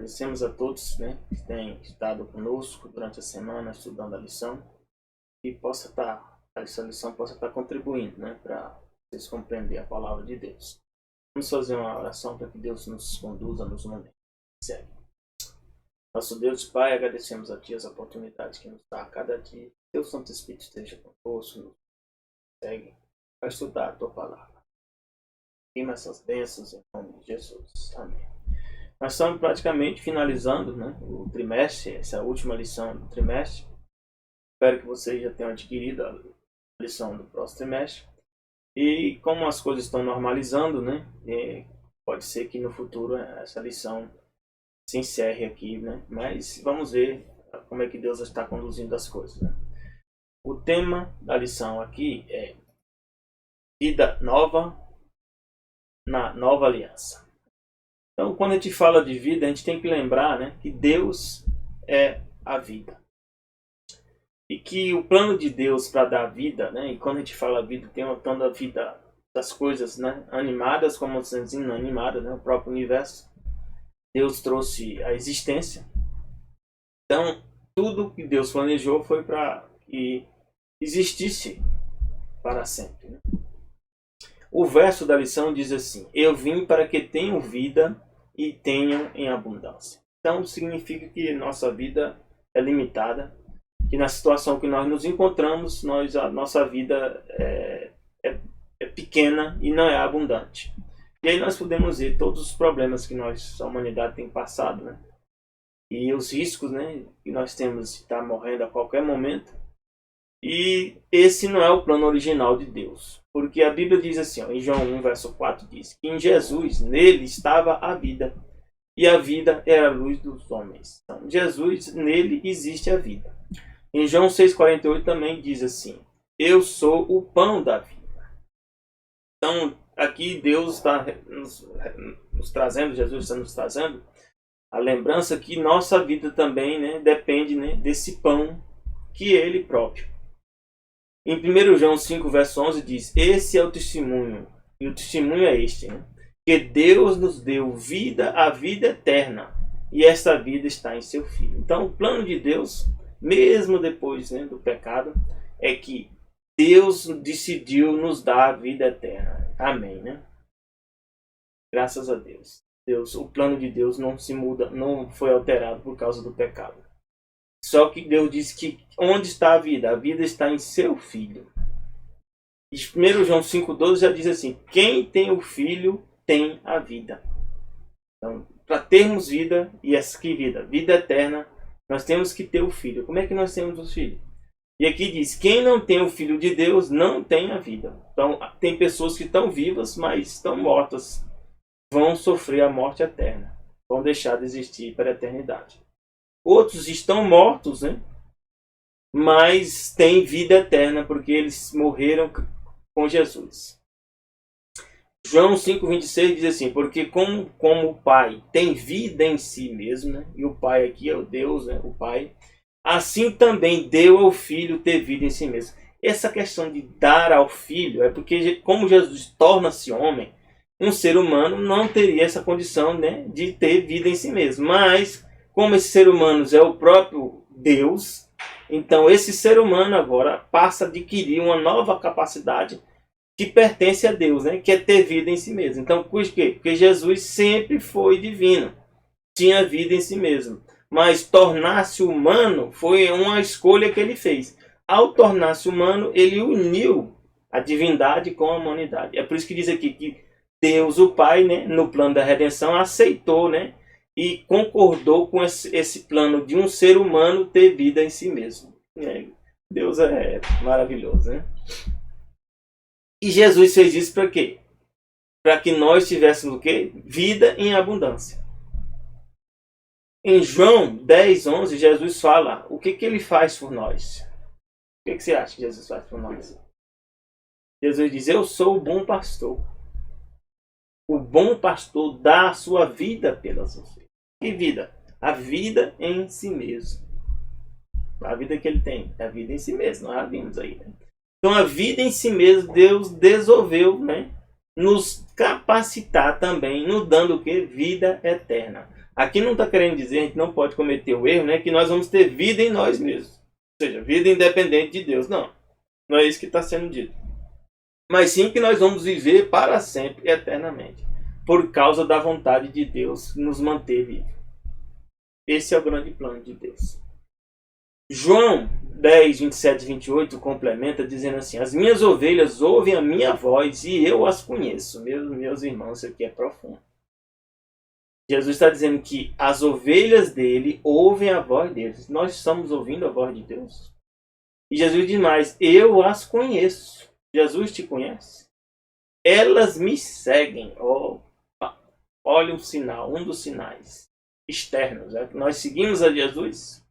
Agradecemos a todos, né, que têm estado conosco durante a semana estudando a lição e essa lição possa estar contribuindo, né, para vocês compreenderem a palavra de Deus. Vamos fazer uma oração para que Deus nos conduza nos momentos que seguem. Nosso Deus e Pai, agradecemos a Ti as oportunidades que nos dá a cada dia. Teu Santo Espírito esteja conosco, nos segue para estudar a Tua palavra. Firma essas bênçãos em nome de Jesus. Amém. Nós estamos praticamente finalizando, né, o trimestre, essa última lição do trimestre. Espero que vocês já tenham adquirido a lição do próximo trimestre. E como as coisas estão normalizando, né, pode ser que no futuro essa lição se encerre aqui, né, mas vamos ver como é que Deus está conduzindo as coisas. Né? O tema da lição aqui é vida nova na nova aliança. Então, quando a gente fala de vida, a gente tem que lembrar, né, que Deus é a vida. E que o plano de Deus para dar vida, né, e quando a gente fala vida, tem tanto a vida das coisas, né, animadas como as inanimadas, né, o próprio universo. Deus trouxe a existência. Então, tudo que Deus planejou foi para que existisse para sempre. Né? O verso da lição diz assim: eu vim para que tenham vida e tenham em abundância. Então significa que nossa vida é limitada, que na situação que nós nos encontramos, a nossa vida é pequena e não é abundante. E aí nós podemos ver todos os problemas que a humanidade tem passado, né? E os riscos, né, que nós temos de estar morrendo a qualquer momento. E esse não é o plano original de Deus. Porque a Bíblia diz assim, ó, em João 1, verso 4, diz que em Jesus, nele estava a vida. E a vida era a luz dos homens. Então, Jesus, nele existe a vida. Em João 6,48 também diz assim, eu sou o pão da vida. Então, aqui Deus está nos trazendo, Jesus está nos trazendo a lembrança que nossa vida também, né, depende, né, desse pão que é Ele próprio. Em 1 João 5, verso 11 diz, esse é o testemunho, e o testemunho é este, né? Que Deus nos deu vida, a vida eterna, e essa vida está em seu Filho. Então o plano de Deus, mesmo depois, né, do pecado, é que Deus decidiu nos dar a vida eterna. Amém, né? Graças a Deus. O plano de Deus não se muda, não foi alterado por causa do pecado. Só que Deus disse que onde está a vida? A vida está em seu Filho. E 1 João 5,12 já diz assim, quem tem o Filho tem a vida. Então, para termos vida, e essa que vida? Vida eterna, nós temos que ter o Filho. Como é que nós temos o Filho? E aqui diz, quem não tem o Filho de Deus não tem a vida. Então, tem pessoas que estão vivas, mas estão mortas. Vão sofrer a morte eterna. Vão deixar de existir para a eternidade. Outros estão mortos, né? Mas têm vida eterna, porque eles morreram com Jesus. João 5,26 diz assim, porque como o Pai tem vida em si mesmo, né? E o Pai aqui é o Deus, né? O Pai, assim também deu ao Filho ter vida em si mesmo. Essa questão de dar ao Filho é porque, como Jesus torna-se homem, um ser humano não teria essa condição, né, de ter vida em si mesmo. Mas, como esse ser humano é o próprio Deus, então esse ser humano agora passa a adquirir uma nova capacidade que pertence a Deus, né, que é ter vida em si mesmo. Então, por quê? Porque Jesus sempre foi divino, tinha vida em si mesmo. Mas tornar-se humano foi uma escolha que ele fez. Ao tornar-se humano, ele uniu a divindade com a humanidade. É por isso que diz aqui que Deus, o Pai, né, no plano da redenção, aceitou, né, e concordou com esse plano de um ser humano ter vida em si mesmo. Deus é maravilhoso, né? E Jesus fez isso para quê? Para que nós tivéssemos o quê? Vida em abundância. Em João 10,11, Jesus fala o que ele faz por nós. O que você acha que Jesus faz por nós? Jesus diz, eu sou o bom pastor. O bom pastor dá a sua vida pelas ovelhas. Que vida? A vida em si mesmo. A vida que ele tem. É a vida em si mesmo. Nós já vimos aí. Né? Então a vida em si mesmo, Deus resolveu, né, nos capacitar também, nos dando o quê? Vida eterna. Aqui não está querendo dizer, a gente não pode cometer o erro, né, que nós vamos ter vida em nós mesmos. Ou seja, vida independente de Deus. Não, não é isso que está sendo dito. Mas sim que nós vamos viver para sempre, eternamente. Por causa da vontade de Deus nos manter vivos. Esse é o grande plano de Deus. João 10, 27 e 28 complementa dizendo assim: as minhas ovelhas ouvem a minha voz e eu as conheço. Meus irmãos, isso aqui é profundo. Jesus está dizendo que as ovelhas dele ouvem a voz deles. Nós estamos ouvindo a voz de Deus. E Jesus diz mais: eu as conheço. Jesus te conhece? Elas me seguem. Olha um sinal, um dos sinais externos. Nós seguimos a Jesus.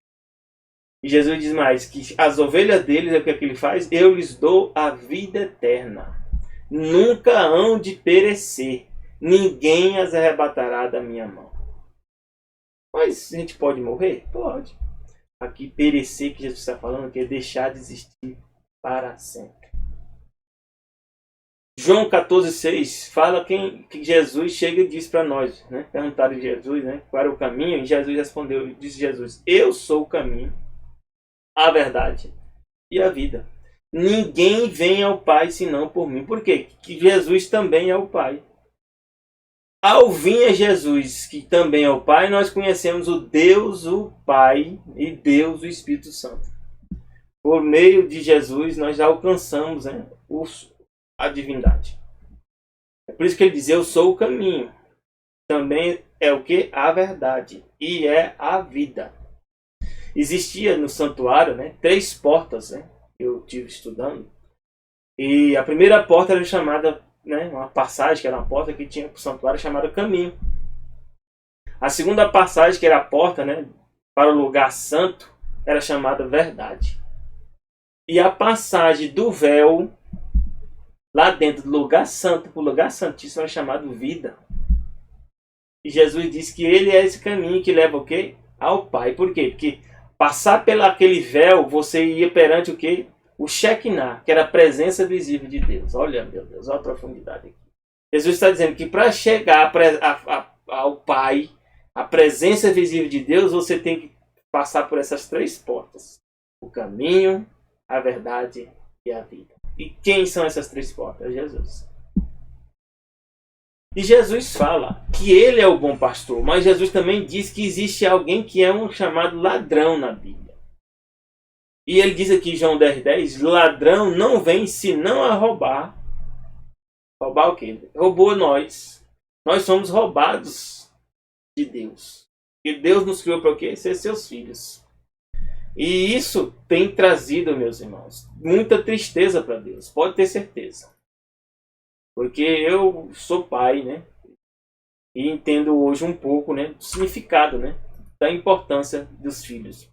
E Jesus diz mais que as ovelhas deles, é o que ele faz? Eu lhes dou a vida eterna. Nunca hão de perecer. Ninguém as arrebatará da minha mão. Mas a gente pode morrer? Pode. Aqui perecer que Jesus está falando que é deixar de existir para sempre. João 14,6 fala que Jesus chega e diz para nós, né? Perguntaram de Jesus, né? Qual era o caminho? E Jesus respondeu, disse Jesus: eu sou o caminho, a verdade e a vida. Ninguém vem ao Pai senão por mim. Por quê? Que Jesus também é o Pai. Ao vir a Jesus, que também é o Pai, nós conhecemos o Deus, o Pai, e Deus, o Espírito Santo. Por meio de Jesus, nós já alcançamos, né, a divindade. É por isso que ele diz: eu sou o caminho. Também é o que? A verdade. E é a vida. Existia no santuário, né, 3 portas, né, que eu estive estudando. E a primeira porta era chamada, né, uma passagem, que era uma porta que tinha para o santuário, chamada caminho. A segunda passagem, que era a porta, né, para o lugar santo, era chamada verdade. E a passagem do véu, lá dentro do lugar santo, para o lugar santíssimo, era chamado vida. E Jesus disse que ele é esse caminho que leva o quê? Ao Pai. Por quê? Porque passar pelaquele véu, você ia perante o quê? O Shekinah, que era a presença visível de Deus. Olha, meu Deus, olha a profundidade aqui. Jesus está dizendo que para chegar ao Pai, a presença visível de Deus, você tem que passar por essas 3 portas: o caminho, a verdade e a vida. E quem são essas 3 portas? Jesus. E Jesus fala que ele é o bom pastor, mas Jesus também diz que existe alguém que é um chamado ladrão na Bíblia. E ele diz aqui em João 10,10, ladrão não vem senão a roubar. Roubar o quê? Roubou nós. Nós somos roubados de Deus. E Deus nos criou para o quê? Ser seus filhos. E isso tem trazido, meus irmãos, muita tristeza para Deus. Pode ter certeza. Porque eu sou pai, né? E entendo hoje um pouco, né, do significado, né, da importância dos filhos.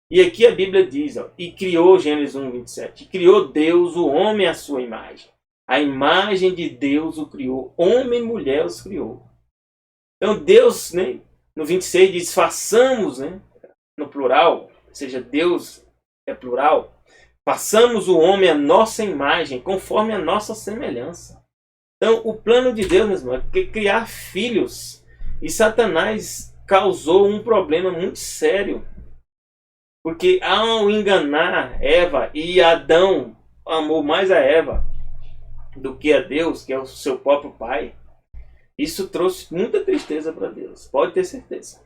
E aqui a Bíblia diz, e criou, Gênesis 1:27, e criou Deus o homem à sua imagem. A imagem de Deus o criou, homem e mulher os criou. Então Deus, né, no 26 diz, façamos, né, no plural, ou seja, Deus é plural, façamos o homem à nossa imagem, conforme a nossa semelhança. Então, o plano de Deus, meus irmãos, é criar filhos. E Satanás causou um problema muito sério. Porque ao enganar Eva, e Adão amou mais a Eva do que a Deus, que é o seu próprio pai, isso trouxe muita tristeza para Deus. Pode ter certeza.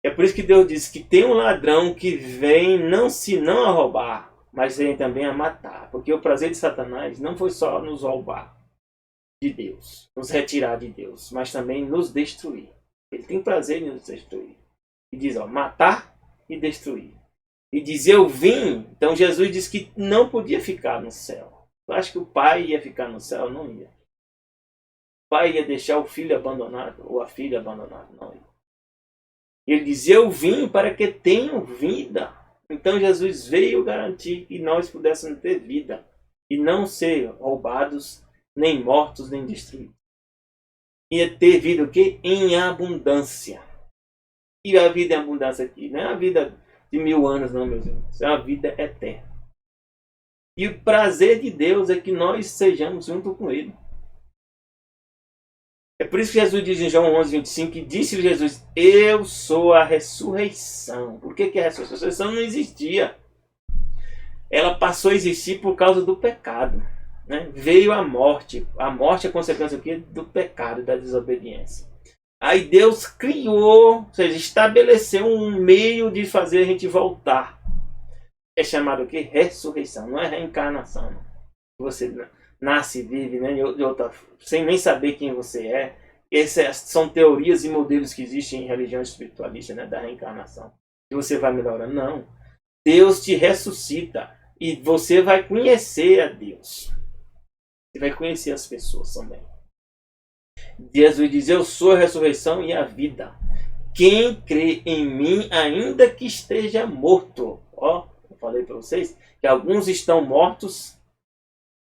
É por isso que Deus diz que tem um ladrão que vem não a roubar, mas vem também a matar. Porque o prazer de Satanás não foi só nos roubar de Deus, nos retirar de Deus, mas também nos destruir. Ele tem prazer em nos destruir. E diz, matar e destruir. E diz, eu vim. Então Jesus disse que não podia ficar no céu. Eu acho que o pai ia ficar no céu? Não ia. O pai ia deixar o filho abandonado, ou a filha abandonada? Não ia. Ele diz, eu vim para que tenham vida. Então Jesus veio garantir que nós pudéssemos ter vida e não ser roubados, nem mortos, nem destruídos. Ia ter vida o quê? Em abundância. E a vida em abundância aqui não é a vida de 1000 anos, não, meus irmãos. É uma vida eterna. E o prazer de Deus é que nós sejamos junto com Ele. É por isso que Jesus diz em João 11:25, que disse Jesus, eu sou a ressurreição. Por que a ressurreição não existia? Ela passou a existir por causa do pecado. Né? Veio a morte. A morte é consequência aqui do pecado, da desobediência. Aí Deus criou, ou seja, estabeleceu um meio de fazer a gente voltar. É chamado aqui ressurreição, não é reencarnação. Não. Você nasce e vive, né, de outra, sem nem saber quem você é. Essas são teorias e modelos que existem em religião espiritualista, né, da reencarnação. E você vai melhorando. Não. Deus te ressuscita e você vai conhecer a Deus. Você vai conhecer as pessoas também. Jesus diz, eu sou a ressurreição e a vida. Quem crê em mim, ainda que esteja morto. Ó, eu falei para vocês que alguns estão mortos,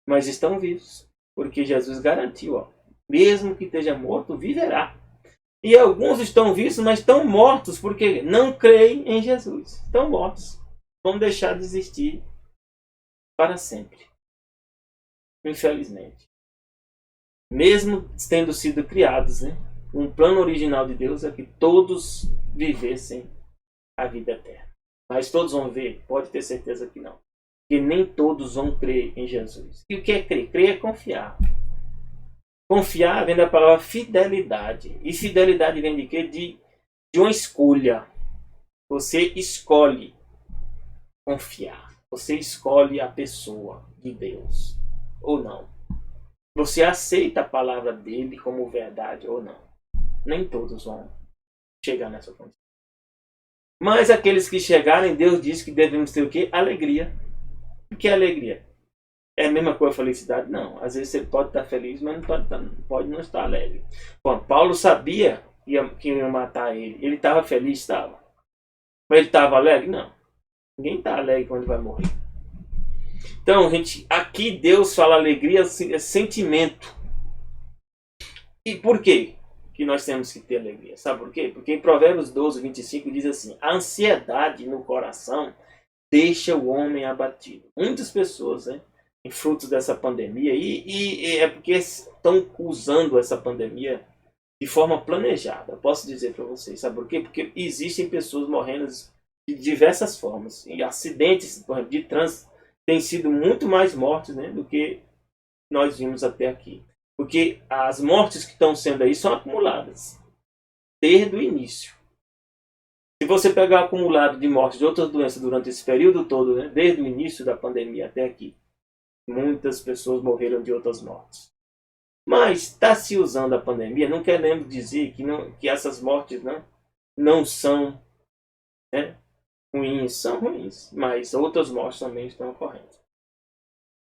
mas estão vivos. Porque Jesus garantiu, ó, mesmo que esteja morto, viverá. E alguns estão vivos, mas estão mortos, porque não creem em Jesus. Estão mortos. Vão deixar de existir para sempre. Infelizmente. Mesmo tendo sido criados, né? Um plano original de Deus é que todos vivessem a vida eterna. Mas todos vão ver? Pode ter certeza que não. Porque nem todos vão crer em Jesus. E o que é crer? Crer é confiar. Confiar vem da palavra fidelidade. E fidelidade vem de quê? De uma escolha. Você escolhe confiar. Você escolhe a pessoa de Deus ou não. Você aceita a palavra dele como verdade ou não. Nem todos vão chegar nessa condição. Mas aqueles que chegarem, Deus diz que devemos ter o quê? Alegria. O que é alegria? É a mesma coisa felicidade? Não. Às vezes você pode estar feliz, mas pode não estar alegre. Bom, Paulo sabia que iam matar ele. Ele estava feliz? Estava. Mas ele estava alegre? Não. Ninguém está alegre quando vai morrer. Então, gente, aqui Deus fala alegria, é sentimento. E por quê que nós temos que ter alegria? Sabe por quê? Porque em Provérbios 12:25 diz assim, a ansiedade no coração deixa o homem abatido. Muitas pessoas, né, em frutos dessa pandemia, e é porque estão usando essa pandemia de forma planejada. Posso dizer para vocês, sabe por quê? Porque existem pessoas morrendo de diversas formas. E acidentes, por exemplo, de trânsito, têm sido muito mais mortes, né, do que nós vimos até aqui. Porque as mortes que estão sendo aí são acumuladas desde o início. Se você pegar o acumulado de mortes de outras doenças durante esse período todo, né, desde o início da pandemia até aqui, muitas pessoas morreram de outras mortes. Mas está se usando a pandemia, não querendo dizer que essas mortes não são, né, ruins, são ruins, mas outras mortes também estão ocorrendo.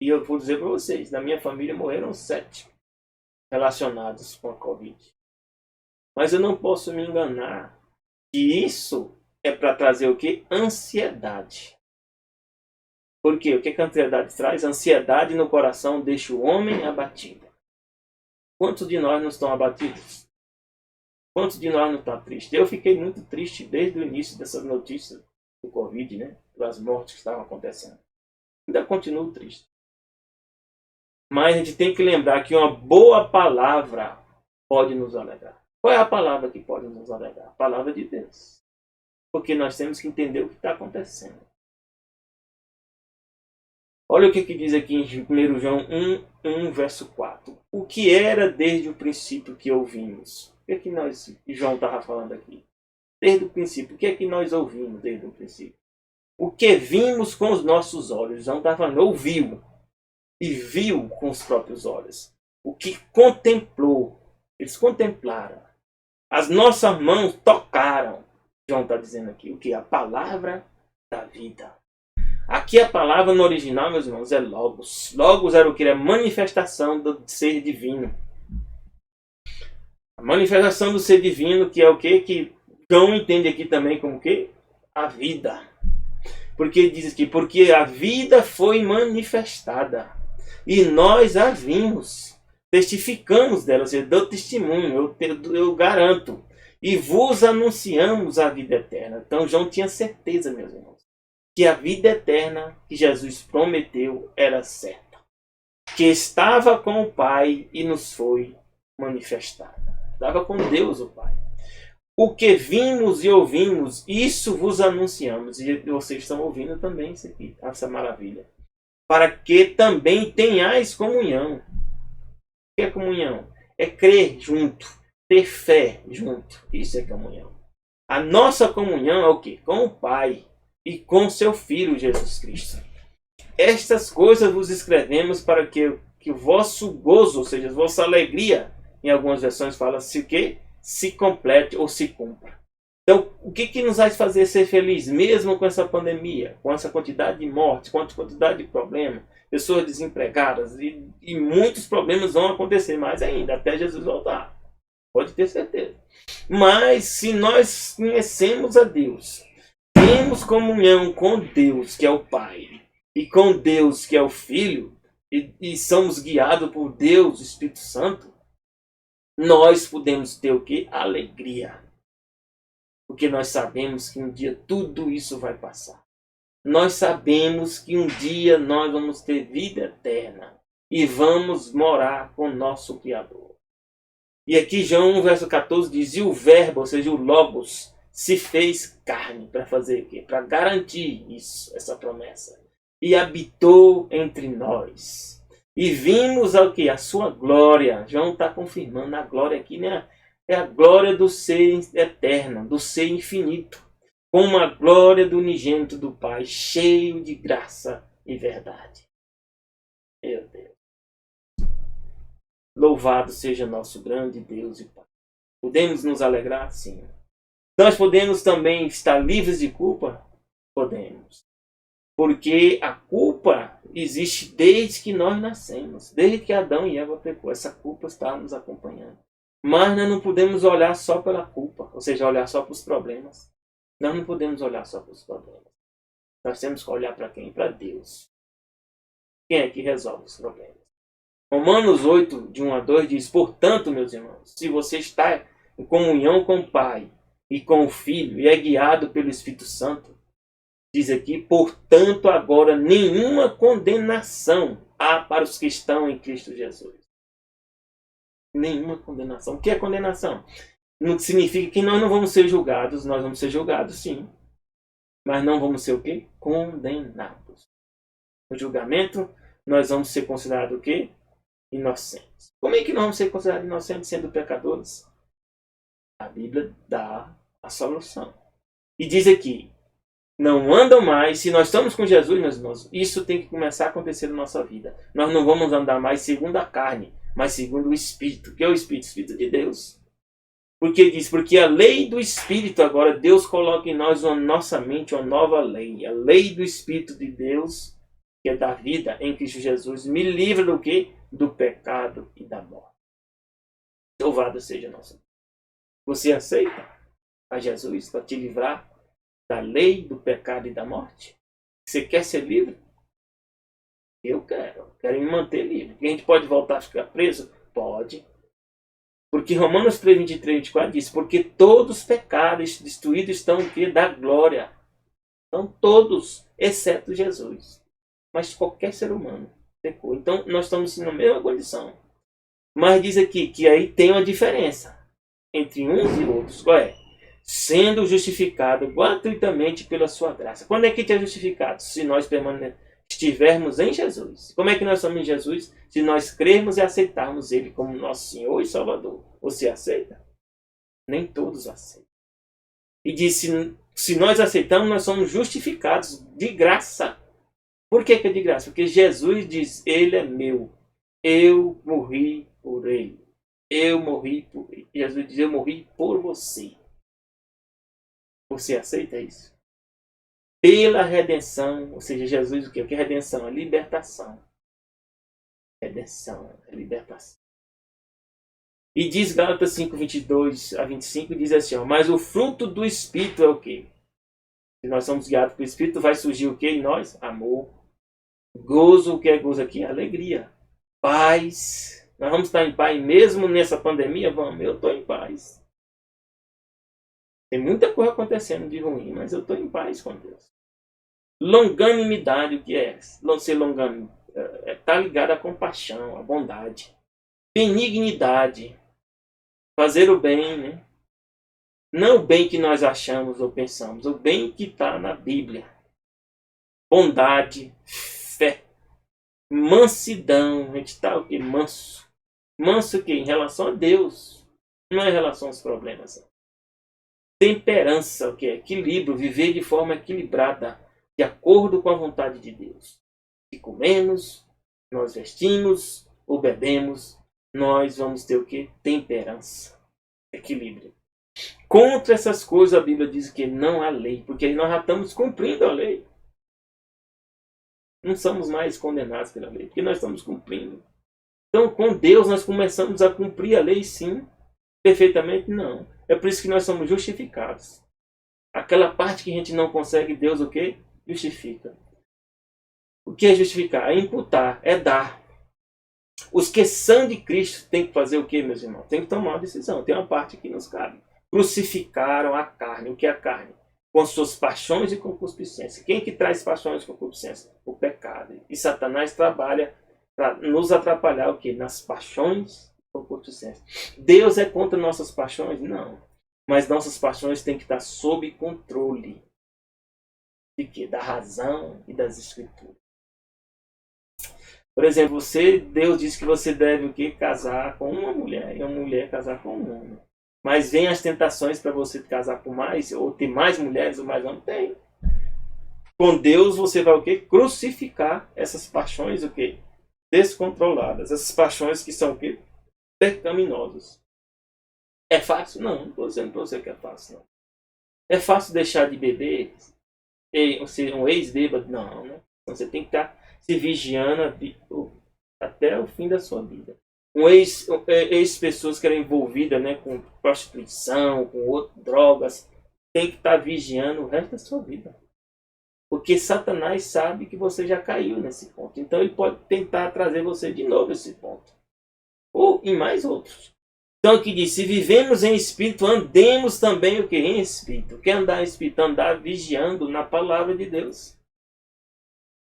E eu vou dizer para vocês, na minha família morreram 7 relacionados com a Covid. Mas eu não posso me enganar que isso é para trazer o quê? Ansiedade. Por quê? O que a ansiedade traz? Ansiedade no coração deixa o homem abatido. Quantos de nós não estão abatidos? Quantos de nós não estão tristes? Eu fiquei muito triste desde o início dessas notícias do Covid, né? Das mortes que estavam acontecendo. Ainda continuo triste. Mas a gente tem que lembrar que uma boa palavra pode nos alegrar. Qual é a palavra que pode nos alegrar? A palavra de Deus. Porque nós temos que entender o que está acontecendo. Olha o que diz aqui em 1 João 1, verso 4. O que era desde o princípio que ouvimos? O que é que João estava falando aqui? Desde o princípio. O que é que nós ouvimos desde o princípio? O que vimos com os nossos olhos. João estava falando, ouviu. E viu com os próprios olhos. O que contemplou. Eles contemplaram. As nossas mãos tocaram. João está dizendo aqui. O que? A palavra da vida. Aqui a palavra no original, meus irmãos, é Logos. Logos era o que? Era a manifestação do ser divino. A manifestação do ser divino, que é o que? Que João entende aqui também como o que? A vida. Porque diz aqui, porque a vida foi manifestada. E nós a vimos. Testificamos dela, ou seja, dou testemunho, eu garanto. E vos anunciamos a vida eterna. Então João tinha certeza, meus irmãos, que a vida eterna que Jesus prometeu era certa. Que estava com o Pai e nos foi manifestada. Estava com Deus, o Pai. O que vimos e ouvimos, isso vos anunciamos. E vocês estão ouvindo também isso aqui, essa maravilha. Para que também tenhais comunhão. O que é comunhão? É crer junto, ter fé junto. Isso é comunhão. A nossa comunhão é o quê? Com o Pai e com seu Filho Jesus Cristo. Estas coisas vos escrevemos para que o vosso gozo, ou seja, a vossa alegria, em algumas versões fala-se o quê? Se complete ou se cumpra. Então, o que nos faz fazer ser feliz, mesmo com essa pandemia, com essa quantidade de mortes, com essa quantidade de problemas, pessoas desempregadas, e muitos problemas vão acontecer mais ainda, até Jesus voltar. Pode ter certeza. Mas, se nós conhecemos a Deus, temos comunhão com Deus, que é o Pai, e com Deus, que é o Filho, e somos guiados por Deus, o Espírito Santo, nós podemos ter o quê? Alegria. Porque nós sabemos que um dia tudo isso vai passar. Nós sabemos que um dia nós vamos ter vida eterna e vamos morar com o nosso Criador. E aqui João 1, verso 14 diz, e o verbo, ou seja, o Logos, se fez carne para fazer o quê? Para garantir isso, essa promessa. E habitou entre nós. E vimos o que? A sua glória. João está confirmando a glória aqui, né? É a glória do ser eterno, do ser infinito. Com a glória do unigênito do Pai, cheio de graça e verdade. Meu Deus. Louvado seja nosso grande Deus e Pai. Podemos nos alegrar? Sim. Nós podemos também estar livres de culpa? Podemos. Porque a culpa existe desde que nós nascemos. Desde que Adão e Eva pecou. Essa culpa está nos acompanhando. Mas nós não podemos olhar só pela culpa. Ou seja, olhar só para os problemas. Nós não podemos olhar só para os problemas. Nós temos que olhar para quem? Para Deus. Quem é que resolve os problemas? Romanos 8, de 1 a 2 diz, portanto, meus irmãos, se você está em comunhão com o Pai e com o Filho e é guiado pelo Espírito Santo, diz aqui, portanto, agora nenhuma condenação há para os que estão em Cristo Jesus. Nenhuma condenação. O que é condenação? Não significa que nós não vamos ser julgados, nós vamos ser julgados sim. Mas não vamos ser o quê? Condenados. No julgamento, nós vamos ser considerados o quê? Inocentes. Como é que nós vamos ser considerados inocentes sendo pecadores? A Bíblia dá a solução. E diz aqui, não andam mais, se nós estamos com Jesus, meus irmãos, isso tem que começar a acontecer na nossa vida. Nós não vamos andar mais segundo a carne, mas segundo o Espírito. O que é o Espírito? O Espírito de Deus. Porque diz, porque a lei do Espírito, agora Deus coloca em nós, na nossa mente, uma nova lei. A lei do Espírito de Deus, que é da vida em Cristo Jesus, me livra do quê? Do pecado e da morte. Louvado seja nosso Deus. Você aceita a Jesus para te livrar da lei, do pecado e da morte? Você quer ser livre? Eu quero. Quero me manter livre. A gente pode voltar a ficar preso? Pode. Porque Romanos 3, 23, 24 diz, porque todos os pecados destruídos estão o quê? Da glória. Então todos, exceto Jesus. Mas qualquer ser humano pecou. Então nós estamos na mesma condição. Mas diz aqui que aí tem uma diferença entre uns e outros. Qual é? Sendo justificado gratuitamente pela sua graça. Quando é que te é justificado? Se nós estivermos em Jesus. Como é que nós somos em Jesus? Se nós crermos e aceitarmos Ele como nosso Senhor e Salvador. Você aceita? Nem todos aceitam. E diz, se nós aceitamos, nós somos justificados de graça. Por que é de graça? Porque Jesus diz, Ele é meu. Eu morri por Ele. Eu morri por Ele. Jesus diz, eu morri por você. Você aceita isso? Pela redenção, ou seja, Jesus o quê? O que é redenção? A libertação. Redenção, a libertação. E diz Gálatas 5, 22 a 25, diz assim, ó, mas o fruto do Espírito é o quê? Se nós somos guiados pelo Espírito, vai surgir o quê em nós? Amor. Gozo, o que é gozo aqui? Alegria. Paz. Nós vamos estar em paz mesmo nessa pandemia? Vamos, eu estou em paz. Tem muita coisa acontecendo de ruim, mas eu estou em paz com Deus. Longanimidade, o que é? Ser longânimo está ligado à compaixão, à bondade. Benignidade. Fazer o bem, né? Não o bem que nós achamos ou pensamos, o bem que está na Bíblia. Bondade, fé, mansidão. A gente está o quê? Manso. Manso o quê? Em relação a Deus. Não é em relação aos problemas. Temperança, o que é? Equilíbrio, viver de forma equilibrada, de acordo com a vontade de Deus. Se comemos, nós vestimos ou bebemos, nós vamos ter o quê? Temperança, equilíbrio. Contra essas coisas a Bíblia diz que não há lei, porque nós já estamos cumprindo a lei. Não somos mais condenados pela lei, porque nós estamos cumprindo. Então, com Deus, nós começamos a cumprir a lei, sim. Perfeitamente, não. É por isso que nós somos justificados. Aquela parte que a gente não consegue, Deus o quê? Justifica. O que é justificar? É imputar, é dar. Os que são de Cristo têm que fazer o quê, meus irmãos? Tem que tomar uma decisão. Tem uma parte que nos cabe. Crucificaram a carne. O que é a carne? Com suas paixões e concupiscências. Quem que traz paixões e concupiscências? O pecado. E Satanás trabalha para nos atrapalhar o quê? Nas paixões e concupiscências. Deus é contra nossas paixões? Não. Mas nossas paixões têm que estar sob controle. De quê? Da razão e das escrituras. Por exemplo, Deus diz que você deve o quê? Casar com uma mulher e uma mulher casar com um homem. Mas vem as tentações para você casar com mais, ou ter mais mulheres ou mais homens? Tem. Com Deus você vai o quê? Crucificar essas paixões o quê? Descontroladas. Essas paixões que são o quê? Pecaminosas. É fácil? Não, não estou dizendo para você que é fácil. Não. É fácil deixar de beber? Ser um ex-bêbado? Não, né? Então você tem que estar se vigiando até o fim da sua vida. Ex-pessoas que eram envolvidas, né, com prostituição, com drogas, tem que estar vigiando o resto da sua vida. Porque Satanás sabe que você já caiu nesse ponto. Então ele pode tentar trazer você de novo a esse ponto. Ou em mais outros. Então aqui diz, se vivemos em espírito, andemos também o que? Em espírito. O que é andar em espírito? Andar vigiando na palavra de Deus.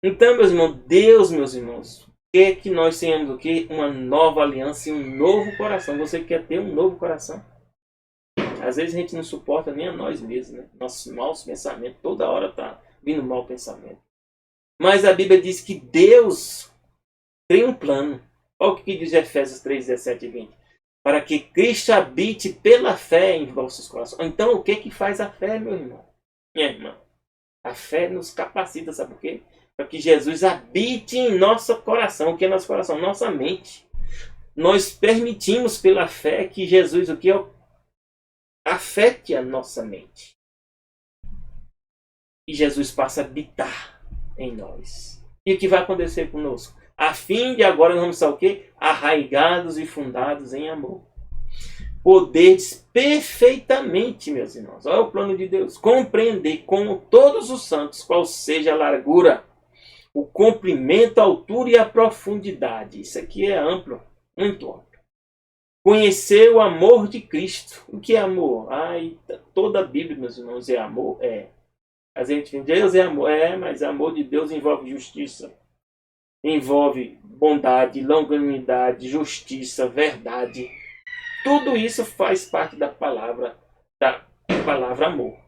Então, meus irmãos, Deus, meus irmãos, quer que nós tenhamos o quê? Uma nova aliança e um novo coração. Você quer ter um novo coração? Às vezes a gente não suporta nem a nós mesmos, né? Nossos maus pensamentos, toda hora está vindo mau pensamento. Mas a Bíblia diz que Deus tem um plano. Olha o que diz Efésios 3, 17 e 20. Para que Cristo habite pela fé em vossos corações. Então, o que faz a fé, meu irmão? Minha irmã, a fé nos capacita, sabe por quê? Para que Jesus habite em nosso coração. O que é nosso coração? Nossa mente. Nós permitimos pela fé que Jesus o que afete a nossa mente. E Jesus passa a habitar em nós. E o que vai acontecer conosco? A fim de agora nós vamos estar o quê? Arraigados e fundados em amor. Poderes perfeitamente, meus irmãos. Olha o plano de Deus. Compreender com todos os santos qual seja a largura, o comprimento, a altura e a profundidade. Isso aqui é amplo, muito amplo. Conhecer o amor de Cristo. O que é amor? Toda a Bíblia, meus irmãos, é amor? É. A gente diz, Deus é amor. É, mas o amor de Deus envolve justiça. Envolve bondade, longanimidade, justiça, verdade. Tudo isso faz parte da palavra amor.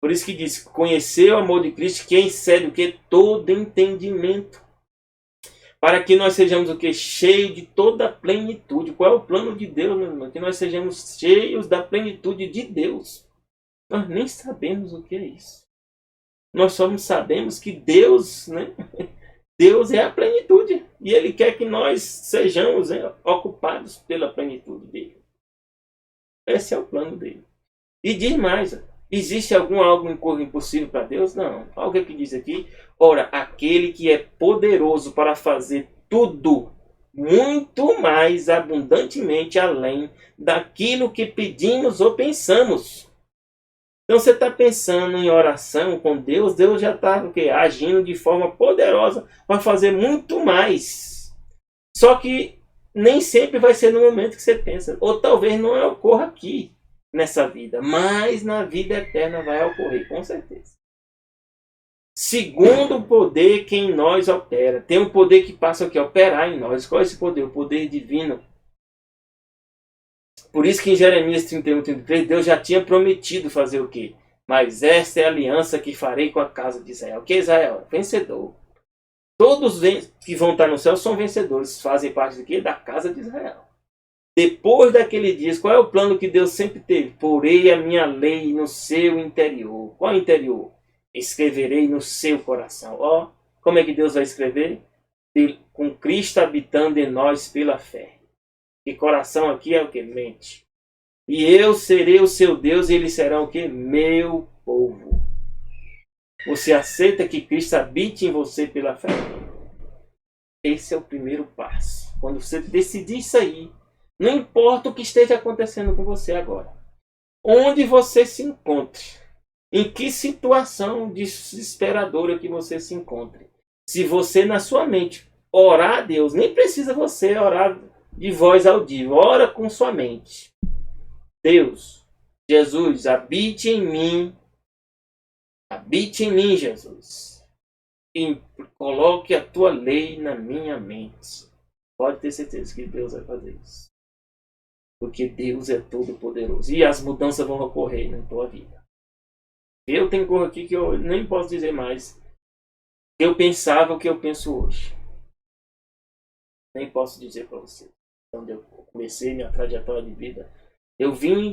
Por isso que diz, conhecer o amor de Cristo, que excede o que? Todo entendimento. Para que nós sejamos o que? Cheios de toda a plenitude. Qual é o plano de Deus, meu irmão? Que nós sejamos cheios da plenitude de Deus. Nós nem sabemos o que é isso. Nós só sabemos que Deus, né? Deus é a plenitude. E Ele quer que nós sejamos, né, ocupados pela plenitude dEle. Esse é o plano dEle. E diz mais, existe algo impossível para Deus? Não. Olha o que diz aqui. Ora, aquele que é poderoso para fazer tudo, muito mais abundantemente além daquilo que pedimos ou pensamos. Então você está pensando em oração com Deus, Deus já está agindo de forma poderosa para fazer muito mais. Só que nem sempre vai ser no momento que você pensa. Ou talvez não ocorra aqui, nessa vida. Mas na vida eterna vai ocorrer, com certeza. Segundo o poder que em nós opera. Tem um poder que passa a operar em nós. Qual é esse poder? O poder divino. Por isso que em Jeremias 31, 33, Deus já tinha prometido fazer o quê? Mas esta é a aliança que farei com a casa de Israel. Que Israel? Vencedor. Todos que vão estar no céu são vencedores. Fazem parte do quê? Da casa de Israel. Depois daquele dia, qual é o plano que Deus sempre teve? Porei a minha lei no seu interior. Qual interior? Escreverei no seu coração. Ó, como é que Deus vai escrever? Com Cristo habitando em nós pela fé. E coração aqui é o que? Mente. E eu serei o seu Deus e eles serão o que? Meu povo. Você aceita que Cristo habite em você pela fé? Esse é o primeiro passo. Quando você decidir isso aí, não importa o que esteja acontecendo com você agora. Onde você se encontre. Em que situação desesperadora que você se encontre. Se você na sua mente orar a Deus, nem precisa você orar de voz audível. Ora com sua mente. Deus, Jesus, habite em mim. Habite em mim, Jesus. E coloque a tua lei na minha mente. Pode ter certeza que Deus vai fazer isso. Porque Deus é todo poderoso. E as mudanças vão ocorrer na tua vida. Eu tenho coisa aqui que eu nem posso dizer mais. Eu pensava o que eu penso hoje. Nem posso dizer para você. Quando eu comecei minha trajetória de vida,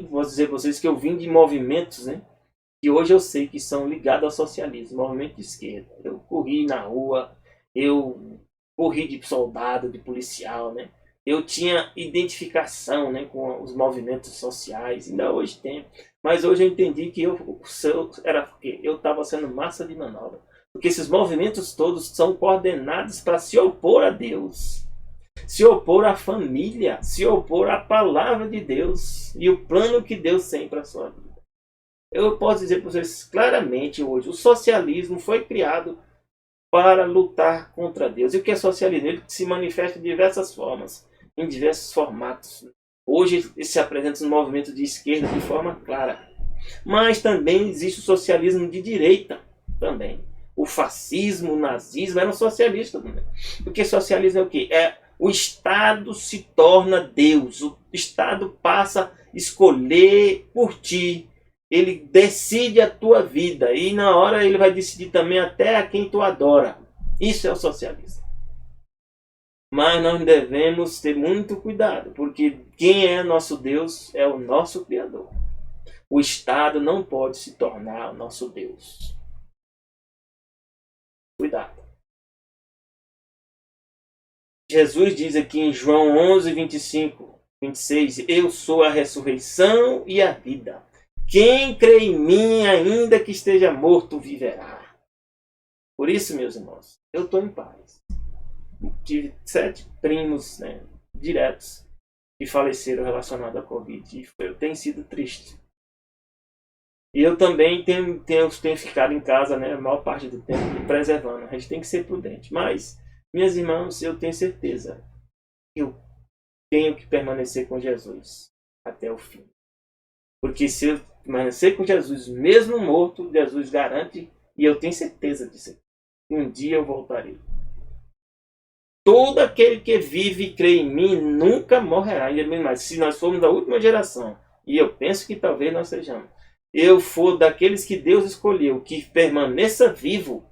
vou dizer para vocês que eu vim de movimentos, né? Que hoje eu sei que são ligados ao socialismo, movimento de esquerda. Eu corri na rua, eu corri de soldado, de policial, né? Eu tinha identificação, né, com os movimentos sociais, ainda hoje tenho. Mas hoje eu entendi que eu estava sendo massa de manobra. Porque esses movimentos todos são coordenados para se opor a Deus. Se opor à família, se opor à palavra de Deus e o plano que Deus tem para a sua vida. Eu posso dizer para vocês claramente hoje, o socialismo foi criado para lutar contra Deus. E o que é socialismo? Ele se manifesta de diversas formas, em diversos formatos. Hoje ele se apresenta no movimento de esquerda de forma clara. Mas também existe o socialismo de direita também. O fascismo, o nazismo eram socialistas também. Porque socialismo é o quê? O Estado se torna Deus. O Estado passa a escolher por ti. Ele decide a tua vida. E na hora ele vai decidir também até a quem tu adora. Isso é o socialismo. Mas nós devemos ter muito cuidado. Porque quem é nosso Deus é o nosso Criador. O Estado não pode se tornar o nosso Deus. Cuidado. Jesus diz aqui em João 11, 25, 26. Eu sou a ressurreição e a vida. Quem crê em mim, ainda que esteja morto, viverá. Por isso, meus irmãos, eu estou em paz. Tive 7 primos, né, diretos que faleceram relacionados à Covid. E eu tenho sido triste. E eu também tenho ficado em casa, né, a maior parte do tempo, me preservando. A gente tem que ser prudente. Mas, minhas irmãs, eu tenho certeza que eu tenho que permanecer com Jesus até o fim. Porque se eu permanecer com Jesus, mesmo morto, Jesus garante, e eu tenho certeza disso, um dia eu voltarei. Todo aquele que vive e crê em mim nunca morrerá. Ainda mesmo mais, se nós formos da última geração, e eu penso que talvez nós sejamos, eu for daqueles que Deus escolheu, que permaneça vivo,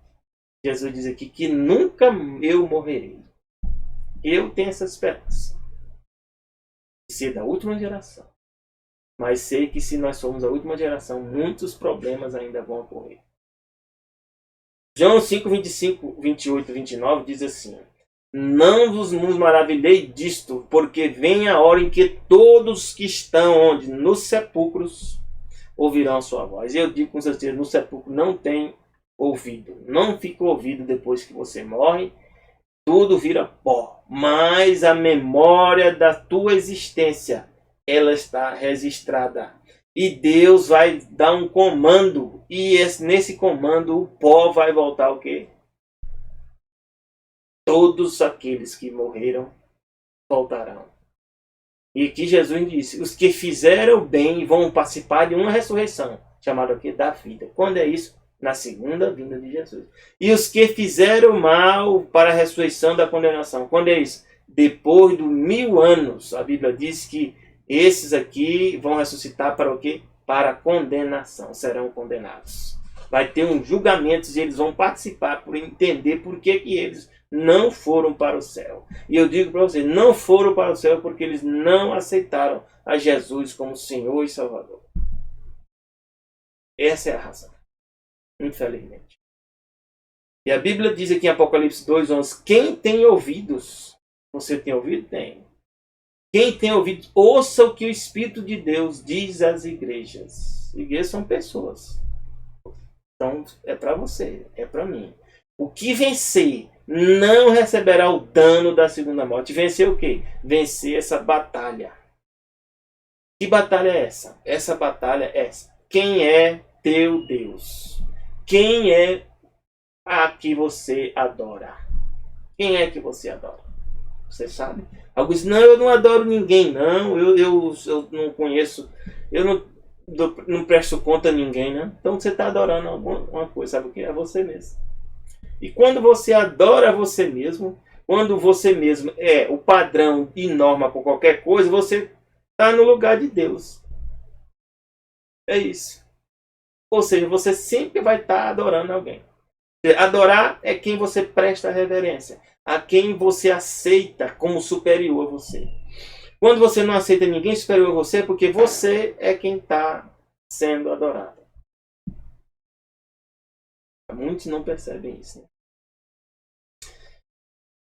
Jesus diz aqui que nunca eu morrerei. Eu tenho essa esperança de ser da última geração. Mas sei que se nós formos a última geração, muitos problemas ainda vão ocorrer. João 5, 25, 28 e 29 diz assim: não vos maravilhei disto, porque vem a hora em que todos que estão onde? Nos sepulcros ouvirão a sua voz. E eu digo com certeza, no sepulcro não tem ouvido. Não fica ouvido depois que você morre. Tudo vira pó. Mas a memória da tua existência, ela está registrada. E Deus vai dar um comando. E nesse comando o pó vai voltar o quê? Todos aqueles que morreram voltarão. E aqui Jesus disse, os que fizeram bem vão participar de uma ressurreição, chamada aqui da vida. Quando é isso? Na segunda vinda de Jesus. E os que fizeram mal para a ressurreição da condenação. Quando é isso? Depois de 1000 anos, a Bíblia diz que Esses aqui vão ressuscitar para o quê? Para condenação, serão condenados. Vai ter um julgamento e eles vão participar por entender por que eles não foram para o céu. E eu digo para vocês, não foram para o céu porque eles não aceitaram a Jesus como Senhor e Salvador. Essa é a razão, infelizmente. E a Bíblia diz aqui em Apocalipse 2:11, quem tem ouvidos, você tem ouvido? Tem. Quem tem ouvido, ouça o que o Espírito de Deus diz às igrejas. Igrejas são pessoas. Então, é para você, é para mim. O que vencer não receberá o dano da segunda morte. Vencer o quê? Vencer essa batalha. Que batalha é essa? Essa batalha é essa. Quem é teu Deus? Quem é a que você adora? Quem é que você adora? Você sabe? Alguns dizem, não, eu não adoro ninguém, não. Eu não conheço, eu não presto conta a ninguém, né? Então você está adorando alguma coisa, sabe o que? É você mesmo. E quando você adora você mesmo, quando você mesmo é o padrão e norma por qualquer coisa, você está no lugar de Deus. É isso. Ou seja, você sempre vai estar adorando alguém. Adorar é quem você presta reverência, a quem você aceita como superior a você. Quando você não aceita ninguém superior a você, é porque você é quem está sendo adorado. Muitos não percebem isso. Né?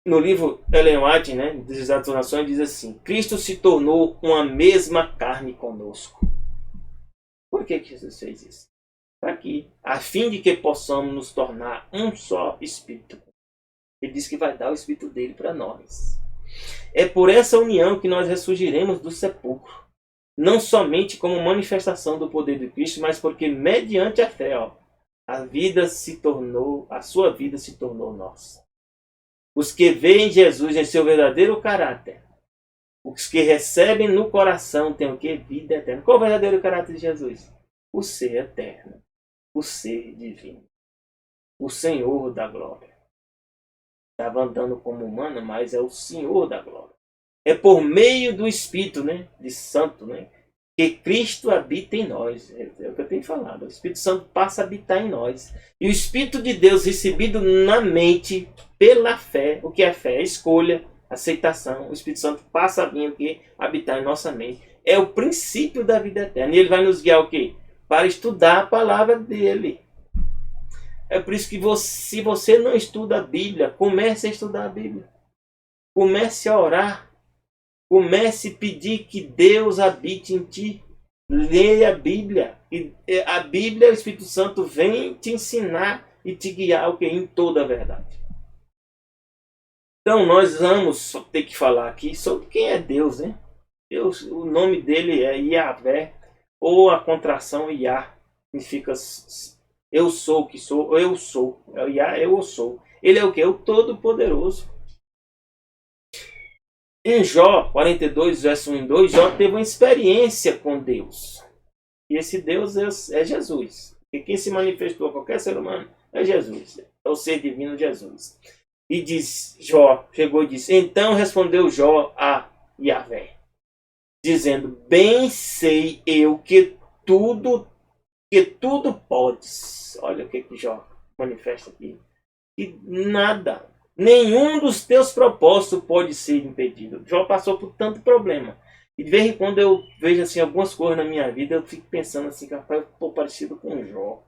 No livro Ellen White, né, das Nações, diz assim, Cristo se tornou uma mesma carne conosco. Por que Jesus fez isso? Para aqui, a fim de que possamos nos tornar um só Espírito. Ele diz que vai dar o Espírito dele para nós. É por essa união que nós ressurgiremos do sepulcro. Não somente como manifestação do poder de Cristo, mas porque mediante a fé, a sua vida se tornou nossa. Os que veem Jesus em seu verdadeiro caráter, os que recebem no coração têm o que? Vida eterna. Qual é o verdadeiro caráter de Jesus? O ser eterno. O ser divino, o Senhor da glória. Estava andando como humano, mas é o Senhor da glória. É por meio do Espírito, né, de Santo, né, que Cristo habita em nós. É o que eu tenho falado. O Espírito Santo passa a habitar em nós. E o Espírito de Deus recebido na mente pela fé. O que é fé? É escolha, aceitação. O Espírito Santo passa a vir o quê? Habitar em nossa mente. É o princípio da vida eterna. E ele vai nos guiar o quê? Para estudar a palavra dele. É por isso que se você não estuda a Bíblia, comece a estudar a Bíblia. Comece a orar. Comece a pedir que Deus habite em ti. Leia a Bíblia. E a Bíblia, o Espírito Santo vem te ensinar e te guiar o que? Em toda a verdade. Então nós vamos ter que falar aqui sobre quem é Deus, né? Deus, o nome dele é Yahvé. Ou a contração Yah, significa eu sou o que sou, eu sou. É o Yah, eu sou. Ele é o que? O Todo-Poderoso. Em Jó 42, verso 1 e 2, Jó teve uma experiência com Deus. E esse Deus é Jesus. E quem se manifestou a qualquer ser humano é Jesus. É o ser divino Jesus. E diz, Jó chegou e disse, então respondeu Jó a Yahvé, dizendo, bem sei eu que tudo podes. Olha o que Jó manifesta aqui. Que nada, nenhum dos teus propósitos pode ser impedido. Jó passou por tanto problema. E de vez em quando eu vejo assim, algumas coisas na minha vida, eu fico pensando assim, rapaz, eu estou parecido com Jó.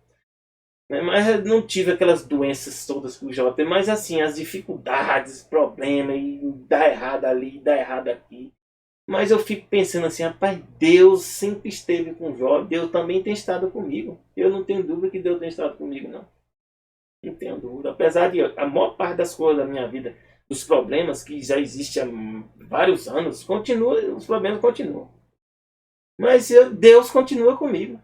Mas eu não tive aquelas doenças todas que o Jó tem, mas assim, as dificuldades, problemas, e dá errado ali, dá errado aqui. Mas eu fico pensando assim, rapaz, Deus sempre esteve com Jó, Deus também tem estado comigo. Eu não tenho dúvida que Deus tem estado comigo, não. Não tenho dúvida. Apesar de a maior parte das coisas da minha vida, dos problemas que já existem há vários anos, os problemas continuam. Mas Deus continua comigo.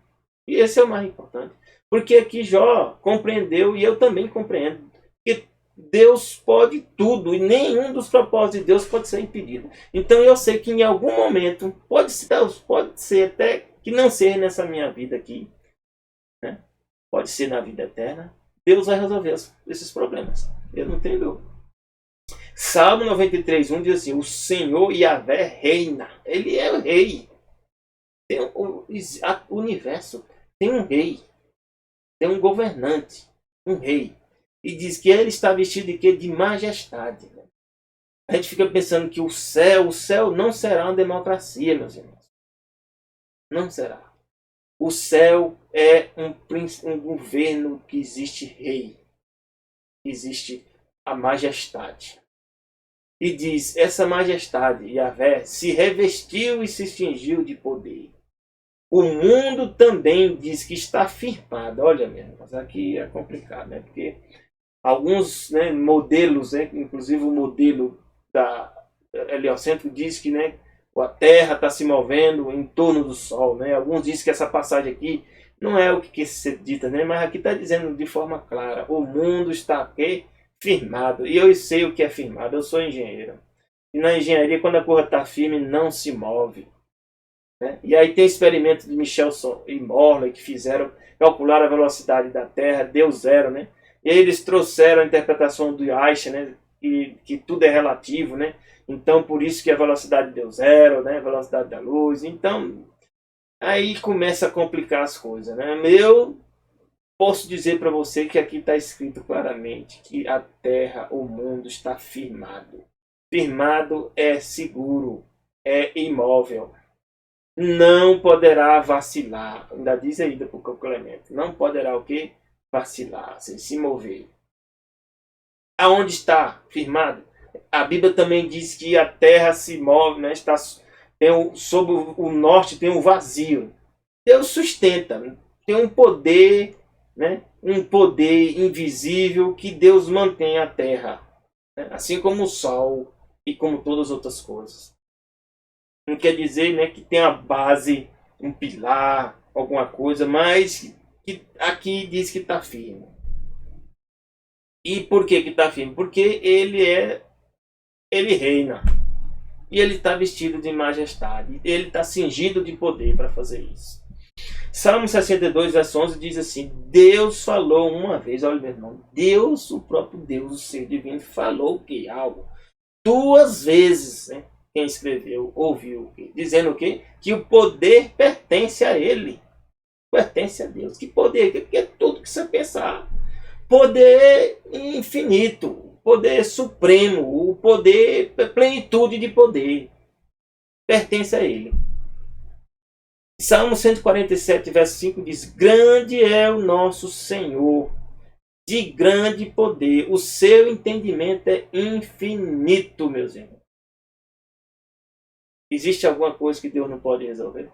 E esse é o mais importante. Porque aqui Jó compreendeu, e eu também compreendo, que Deus pode tudo e nenhum dos propósitos de Deus pode ser impedido. Então eu sei que em algum momento, pode ser até que não seja nessa minha vida aqui, né? Pode ser na vida eterna, Deus vai resolver esses problemas. Eu não tenho dúvida. Salmo 93:1 diz assim, o Senhor Yahvé reina. Ele é o rei. O universo tem um rei, tem um governante, um rei. E diz que ele está vestido de quê? De majestade. A gente fica pensando que o céu não será uma democracia, meus irmãos. Não será. O céu é um governo que existe rei. Existe a majestade. E diz, essa majestade, Yahvé, se revestiu e se cingiu de poder. O mundo também diz que está firmado. Olha, mesmo, mas aqui é complicado, né? Porque alguns, né, modelos, né, inclusive o modelo da heliocêntrico diz que, né, a Terra está se movendo em torno do Sol, né? Alguns dizem que essa passagem aqui não é o que quer ser dita, né? Mas aqui está dizendo de forma clara: o mundo está aqui firmado. E eu sei o que é firmado. Eu sou engenheiro. E na engenharia, quando a coisa está firme, não se move. Né? E aí tem experimento de Michelson e Morley que fizeram calcular a velocidade da Terra, deu zero, né? E aí eles trouxeram a interpretação do Einstein, né? Que tudo é relativo, né? Então por isso que a velocidade deu zero, né? A velocidade da luz. Então aí começa a complicar as coisas, né? Eu posso dizer para você que aqui está escrito claramente que a Terra, o mundo está firmado. Firmado é seguro, é imóvel. Não poderá vacilar. Ainda diz aí do Clemente. Não poderá o quê? Vacilar, se mover. Aonde está firmado? A Bíblia também diz que a terra se move, né? Sob o norte tem um vazio. Deus sustenta. Tem um poder, né? Um poder invisível que Deus mantém a terra. Né? Assim como o sol e como todas as outras coisas. Não quer dizer, né, que tem a base, um pilar, alguma coisa, mas que aqui diz que está firme. E por que está firme? Porque ele reina. E ele está vestido de majestade. Ele está cingido de poder para fazer isso. Salmo 62, verso 11 diz assim: Deus falou uma vez, olha meu irmão, Deus, o próprio Deus, o ser divino, falou que algo. 2 vezes, né? Quem escreveu ouviu, dizendo o quê? Que o poder pertence a ele. Pertence a Deus. Que poder? Porque é tudo que você pensar. Poder infinito, poder supremo, o poder, plenitude de poder. Pertence a ele. Salmo 147, verso 5 diz: Grande é o nosso Senhor, de grande poder. O seu entendimento é infinito, meus irmãos. Existe alguma coisa que Deus não pode resolver?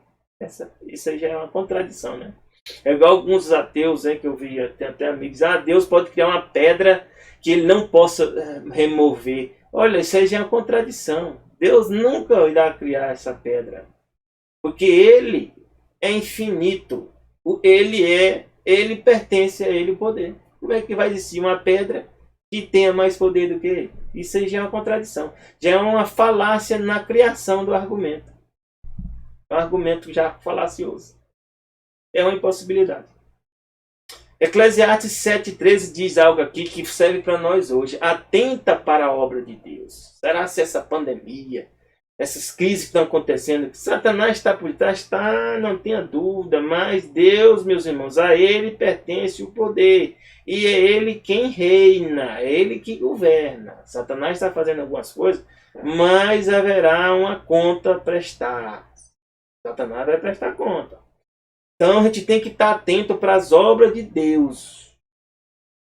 Isso aí já é uma contradição, né? É igual alguns ateus, né, que eu vi, tem até amigos, Deus pode criar uma pedra que ele não possa remover. Olha, isso aí já é uma contradição. Deus nunca irá criar essa pedra. Porque ele é infinito. Ele pertence a ele o poder. Como é que vai existir uma pedra que tenha mais poder do que ele? Isso aí já é uma contradição. Já é uma falácia na criação do argumento. É um argumento já falacioso. É uma impossibilidade. Eclesiastes 7,13 diz algo aqui que serve para nós hoje. Atenta para a obra de Deus. Será se essa pandemia, essas crises que estão acontecendo, que Satanás está por trás? Está, não tenha dúvida. Mas Deus, meus irmãos, a ele pertence o poder. E é ele quem reina, é ele que governa. Satanás está fazendo algumas coisas, mas haverá uma conta a prestar. Satanás vai prestar conta. Então a gente tem que estar atento para as obras de Deus.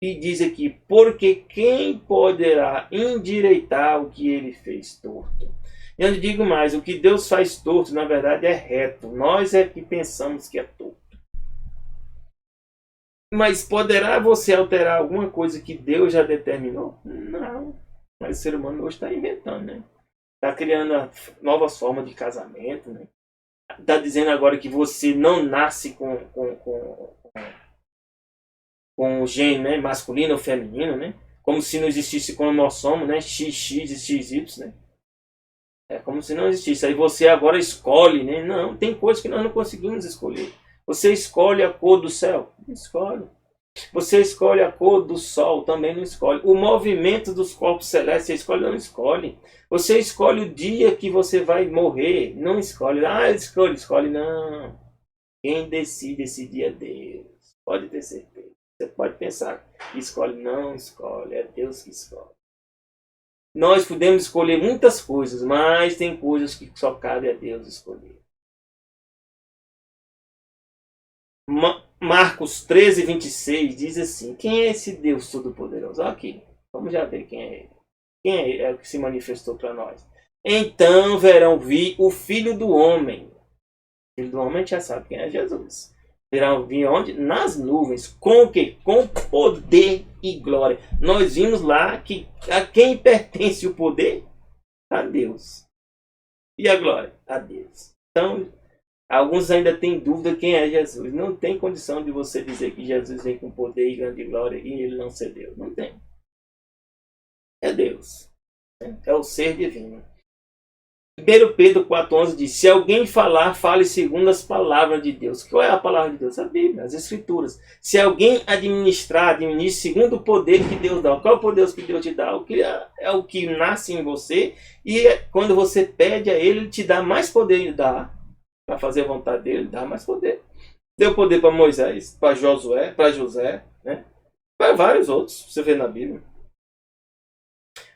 E diz aqui, porque quem poderá endireitar o que ele fez torto? E eu digo mais, o que Deus faz torto, na verdade, é reto. Nós é que pensamos que é torto. Mas poderá você alterar alguma coisa que Deus já determinou? Não. Mas o ser humano hoje está inventando, né? Está criando novas formas de casamento, né? Está dizendo agora que você não nasce com o gene, né, masculino ou feminino, né? Como se não existisse como nós somos, né? XX e XY, né? É como se não existisse. Aí você agora escolhe, né? Não, tem coisas que nós não conseguimos escolher. Você escolhe a cor do céu? Escolhe. Você escolhe a cor do sol, também não escolhe. O movimento dos corpos celestes, você escolhe ou não escolhe. Você escolhe o dia que você vai morrer, não escolhe. Ah, escolhe, não. Quem decide esse dia é Deus. Pode ter certeza. Você pode pensar que escolhe, não escolhe, é Deus que escolhe. Nós podemos escolher muitas coisas, mas tem coisas que só cabe a Deus escolher. Marcos 13, 26 diz assim: quem é esse Deus Todo-Poderoso? Aqui, vamos já ver quem é ele. Quem é ele? É o que se manifestou para nós. Então verão vir o Filho do Homem. O Filho do Homem já sabe quem é Jesus. Verão vir onde? Nas nuvens. Com o quê? Com poder e glória. Nós vimos lá que a quem pertence o poder? A Deus. E a glória? A Deus. Então, alguns ainda têm dúvida quem é Jesus. Não tem condição de você dizer que Jesus vem com poder e grande glória e ele não ser Deus. Não tem. É Deus. É o ser divino. 1 Pedro 4,11 diz: se alguém falar, fale segundo as palavras de Deus. Qual é a palavra de Deus? A Bíblia, as Escrituras. Se alguém administrar, administre segundo o poder que Deus dá. Qual é o poder que Deus te dá? É o que nasce em você. E quando você pede a Ele te dá mais poder. Ele dá para fazer a vontade dele, dá mais poder. Deu poder para Moisés, para Josué, para José, né? Para vários outros, você vê na Bíblia.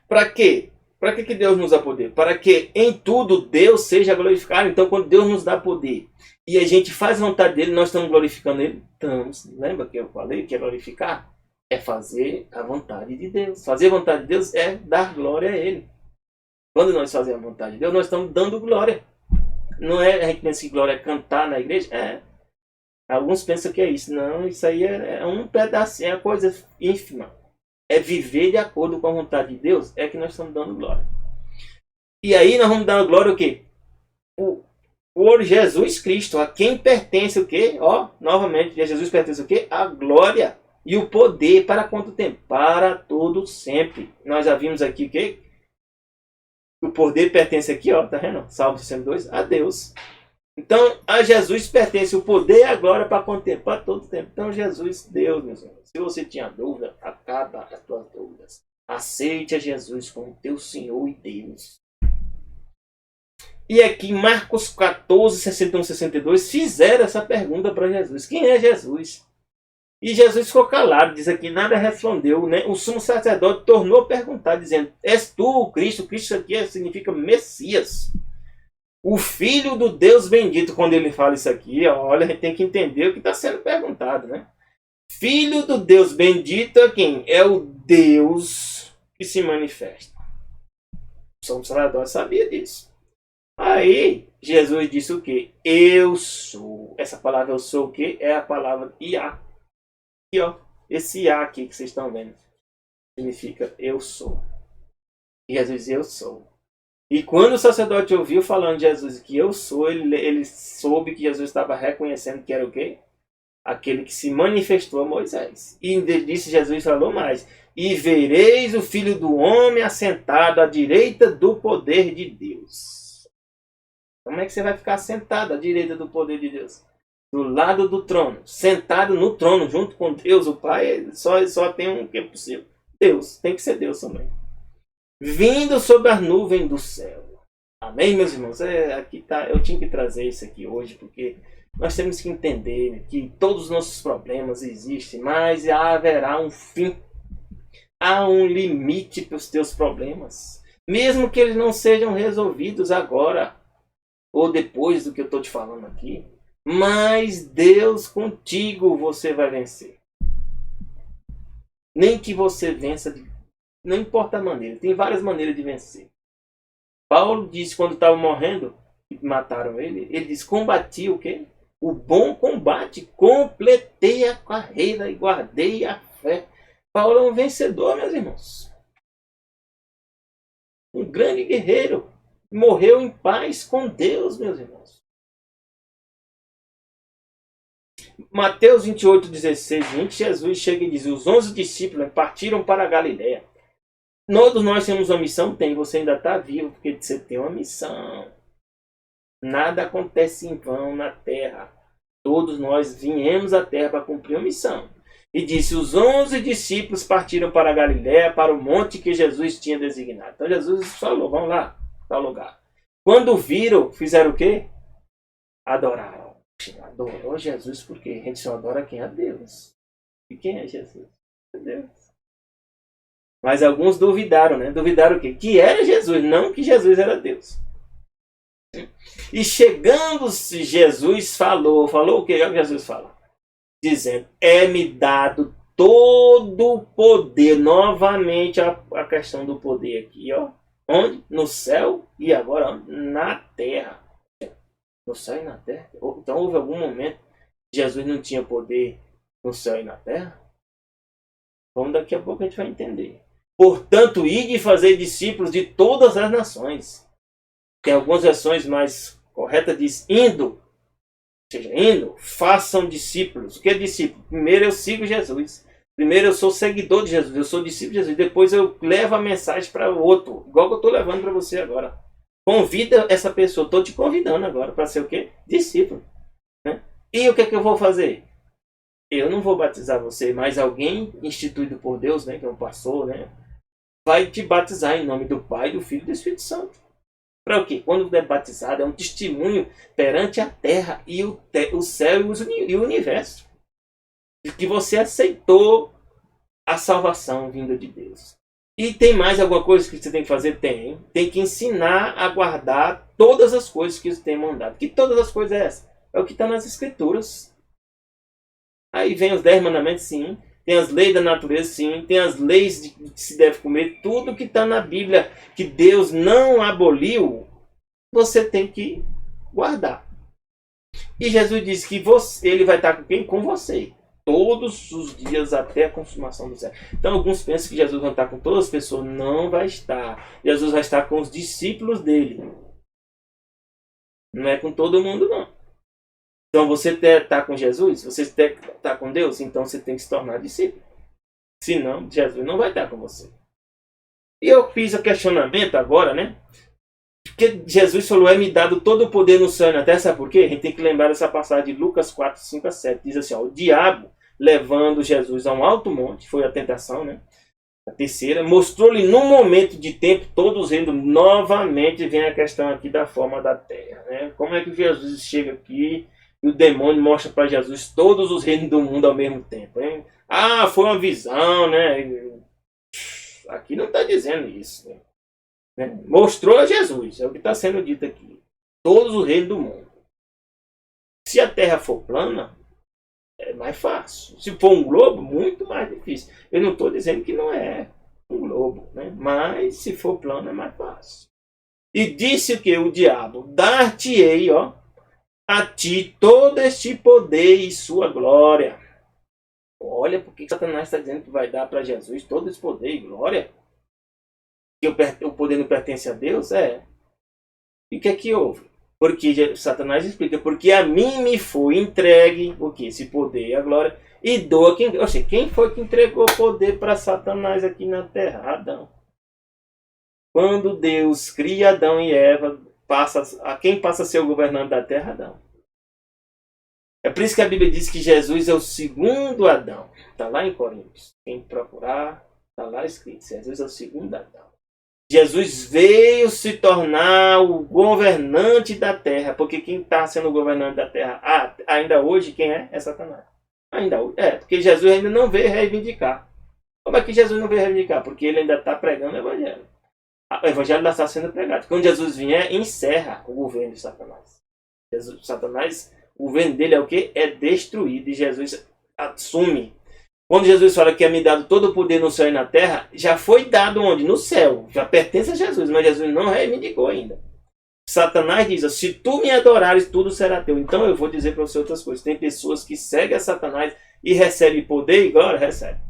Para quê? Para que Deus nos dá poder? Para que em tudo Deus seja glorificado. Então, quando Deus nos dá poder e a gente faz a vontade dele, nós estamos glorificando ele? Estamos. Lembra que eu falei que é glorificar? É fazer a vontade de Deus. Fazer a vontade de Deus é dar glória a ele. Quando nós fazemos a vontade de Deus, nós estamos dando glória. Não é, a gente pensa que glória é cantar na igreja? É. Alguns pensam que é isso. Não, isso aí é um pedacinho, é uma coisa ínfima. É viver de acordo com a vontade de Deus, é que nós estamos dando glória. E aí nós vamos dar glória o quê? Por Jesus Cristo, a quem pertence o quê? Ó, novamente, a Jesus pertence o quê? A glória e o poder. Para quanto tempo? Para todo sempre. Nós já vimos aqui o quê? O poder pertence aqui, ó, tá vendo? Salmo 62, a Deus. Então, a Jesus pertence o poder e a glória para quanto tempo? Para todo tempo. Então, Jesus, Deus, meus irmãos. Se você tinha dúvida, acaba as tuas dúvidas. Aceite a Jesus como teu Senhor e Deus. E aqui, Marcos 14, 61, 62, fizeram essa pergunta para Jesus. Quem é Jesus? E Jesus ficou calado, diz aqui, nada respondeu, né? O sumo sacerdote tornou a perguntar, dizendo: és tu o Cristo? Cristo aqui significa Messias, o Filho do Deus bendito. Quando ele fala isso aqui, olha, a gente tem que entender o que está sendo perguntado, né? Filho do Deus bendito é quem? É o Deus que se manifesta. O sumo sacerdote sabia disso. Aí, Jesus disse o quê? Eu sou. Essa palavra eu sou o quê? É a palavra Iá. Aqui, ó, esse A aqui que vocês estão vendo significa eu sou. E Jesus diz eu sou. E quando o sacerdote ouviu falando de Jesus que eu sou, ele soube que Jesus estava reconhecendo que era o quê? Aquele que se manifestou a Moisés. E disse, Jesus falou mais: e vereis o Filho do Homem assentado à direita do poder de Deus. Como é que você vai ficar sentado à direita do poder de Deus? Do lado do trono, sentado no trono, junto com Deus, o Pai, só tem um que é possível. Deus, tem que ser Deus também. Vindo sobre as nuvens do céu. Amém, meus irmãos? Aqui tá, eu tinha que trazer isso aqui hoje, porque nós temos que entender que todos os nossos problemas existem, mas haverá um fim. Há um limite para os teus problemas. Mesmo que eles não sejam resolvidos agora, ou depois do que eu estou te falando aqui. Mas Deus contigo você vai vencer. Nem que você vença, não importa a maneira, tem várias maneiras de vencer. Paulo disse quando estava morrendo, mataram ele, ele disse: combati o quê? O bom combate, completei a carreira e guardei a fé. Paulo é um vencedor, meus irmãos. Um grande guerreiro, morreu em paz com Deus, meus irmãos. Mateus 28, 16, 20, Jesus chega e diz: os 11 discípulos partiram para a Galiléia. Todos nós temos uma missão? Tem. Você ainda está vivo porque você tem uma missão. Nada acontece em vão na terra. Todos nós viemos à terra para cumprir uma missão. E disse: os 11 discípulos partiram para a Galiléia, para o monte que Jesus tinha designado. Então Jesus falou: vamos lá, tal lugar. Quando viram, fizeram o quê? Adoraram. Adorou Jesus, porque a gente só adora quem é Deus. E quem é Jesus? É Deus. Mas alguns duvidaram, né? Duvidaram o quê? Que era Jesus, não que Jesus era Deus. E chegando-se, Jesus falou o que Jesus fala? Dizendo: é-me dado todo o poder. Novamente a questão do poder aqui, ó. Onde? No céu e agora na terra. No céu e na terra. Então houve algum momento que Jesus não tinha poder no céu e na terra? Vamos, daqui a pouco a gente vai entender. Portanto, ide fazer discípulos de todas as nações. Tem algumas versões mais corretas, diz indo. Ou seja, indo, façam discípulos. O que é discípulo? Primeiro eu sigo Jesus. Primeiro eu sou seguidor de Jesus. Eu sou discípulo de Jesus. Depois eu levo a mensagem para o outro. Igual que eu estou levando para você agora. Convida essa pessoa. Estou te convidando agora para ser o quê? Discípulo. Né? E o que é que eu vou fazer? Eu não vou batizar você, mas alguém instituído por Deus, né, que é um pastor, né, vai te batizar em nome do Pai, do Filho e do Espírito Santo. Para o quê? Quando é batizado, é um testemunho perante a terra e o céu e o universo. De que você aceitou a salvação vinda de Deus. E tem mais alguma coisa que você tem que fazer? Tem. Tem que ensinar a guardar todas as coisas que você tem mandado. Que todas as coisas é essa? É o que está nas Escrituras. Aí vem os 10 mandamentos, sim. Tem as leis da natureza, sim. Tem as leis de que se deve comer. Tudo que está na Bíblia que Deus não aboliu, você tem que guardar. E Jesus disse que ele vai estar com quem? Com você. Todos os dias até a consumação do século. Então alguns pensam que Jesus vai estar com todas as pessoas. Não vai estar. Jesus vai estar com os discípulos dele. Não é com todo mundo, não. Então você está com Jesus, você está com Deus, então você tem que se tornar discípulo. Senão, Jesus não vai estar com você. E eu fiz o questionamento agora, né? Porque Jesus falou: é-me dado todo o poder no céu e na terra. Sabe por quê? A gente tem que lembrar dessa passagem de Lucas 4, 5 a 7. Diz assim, ó, o diabo, levando Jesus a um alto monte, foi a tentação, né? A terceira, mostrou-lhe num momento de tempo todos os reinos. Novamente vem a questão aqui da forma da terra, né? Como é que Jesus chega aqui e o demônio mostra para Jesus todos os reinos do mundo ao mesmo tempo, hein? Ah, foi uma visão, né? Aqui não está dizendo isso, né? Mostrou a Jesus, é o que está sendo dito aqui. Todos os reinos do mundo. Se a terra for plana, é mais fácil. Se for um globo, muito mais difícil. Eu não estou dizendo que não é um globo, né? Mas se for plano, é mais fácil. E disse o que? O diabo: dar-te-ei, ó, a ti todo este poder e sua glória. Olha porque Satanás está dizendo que vai dar para Jesus todo esse poder e glória. Que o poder não pertence a Deus? É. E o que é que houve? Porque Satanás explica: porque a mim me foi entregue o que? Esse poder e a glória. E dou a quem. Ou seja, quem foi que entregou o poder para Satanás aqui na terra? Adão. Quando Deus cria Adão e Eva, quem passa a ser o governante da terra? Adão. É por isso que a Bíblia diz que Jesus é o segundo Adão. Está lá em Coríntios. Quem procurar, está lá escrito. Jesus é o segundo Adão. Jesus veio se tornar o governante da terra. Porque quem está sendo o governante da terra ainda hoje, quem é? É Satanás. Ainda hoje. Porque Jesus ainda não veio reivindicar. Como é que Jesus não veio reivindicar? Porque ele ainda está pregando o Evangelho. O Evangelho ainda está sendo pregado. Quando Jesus vier, encerra o governo de Satanás. Satanás, o governo dele é o quê? É destruído. E Jesus assume. Quando Jesus fala que é me dado todo o poder no céu e na terra, já foi dado onde? No céu. Já pertence a Jesus, mas Jesus não reivindicou ainda. Satanás diz: se tu me adorares, tudo será teu. Então eu vou dizer para você outras coisas. Tem pessoas que seguem a Satanás e recebem poder e glória, recebe.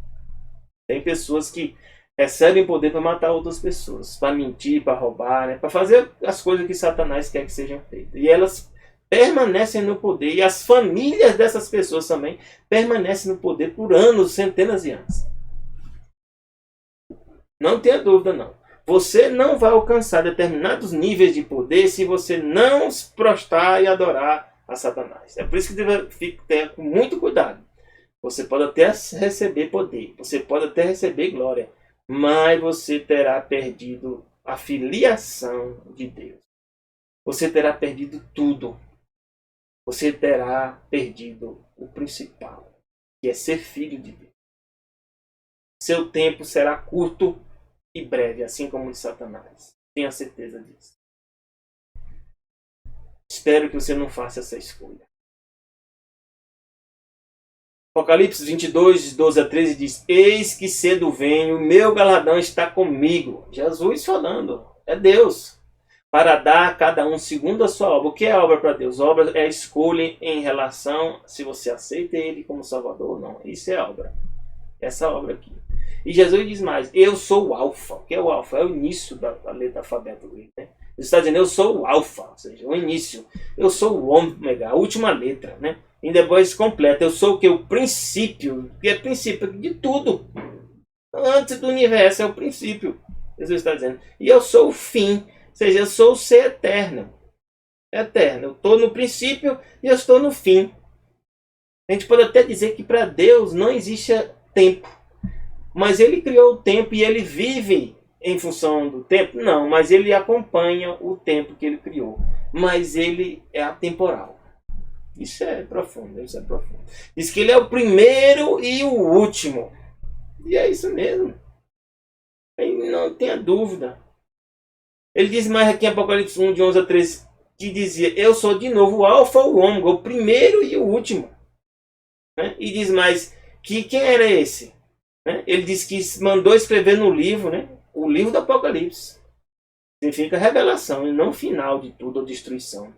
Tem pessoas que recebem poder para matar outras pessoas, para mentir, para roubar, né? Para fazer as coisas que Satanás quer que sejam feitas. E elas permanecem no poder. E as famílias dessas pessoas também permanecem no poder por anos, centenas de anos. Não tenha dúvida, não. Você não vai alcançar determinados níveis de poder se você não se prostrar e adorar a Satanás. É por isso que deve ter muito cuidado. Você pode até receber poder, você pode até receber glória, mas você terá perdido a filiação de Deus. Você terá perdido tudo. Você terá perdido o principal, que é ser filho de Deus. Seu tempo será curto e breve, assim como o de Satanás. Tenha certeza disso. Espero que você não faça essa escolha. Apocalipse 22, 12 a 13 diz: Eis que cedo venho, meu galardão está comigo. Jesus falando, é Deus. Para dar a cada um segundo a sua obra. O que é obra para Deus? Obra é a escolha em relação se você aceita Ele como Salvador ou não. Isso é obra. Essa obra aqui. E Jesus diz mais: eu sou o Alfa. O que é o Alfa? É o início da letra alfabeta dele. Né? Ele está dizendo: eu sou o Alfa, ou seja, o início. Eu sou o Ômega, a última letra. Né? E depois completa: eu sou o que? O princípio. Que é o princípio de tudo. Antes do universo é o princípio. Jesus está dizendo. E eu sou o fim. Ou seja, eu sou o ser eterno. Eterno. Eu estou no princípio e eu estou no fim. A gente pode até dizer que para Deus não existe tempo. Mas ele criou o tempo e ele vive em função do tempo? Não, mas ele acompanha o tempo que ele criou. Mas ele é atemporal. Isso é profundo, isso é profundo. Diz que ele é o primeiro e o último. E é isso mesmo. Não tenha dúvida. Ele diz mais aqui em Apocalipse 1, de 11 a 13, que dizia: eu sou de novo o Alfa, o Ômega, o primeiro e o último. Né? E diz mais que quem era esse? Né? Ele diz que mandou escrever no livro, né? O livro do Apocalipse. Significa revelação e não final de tudo ou destruição.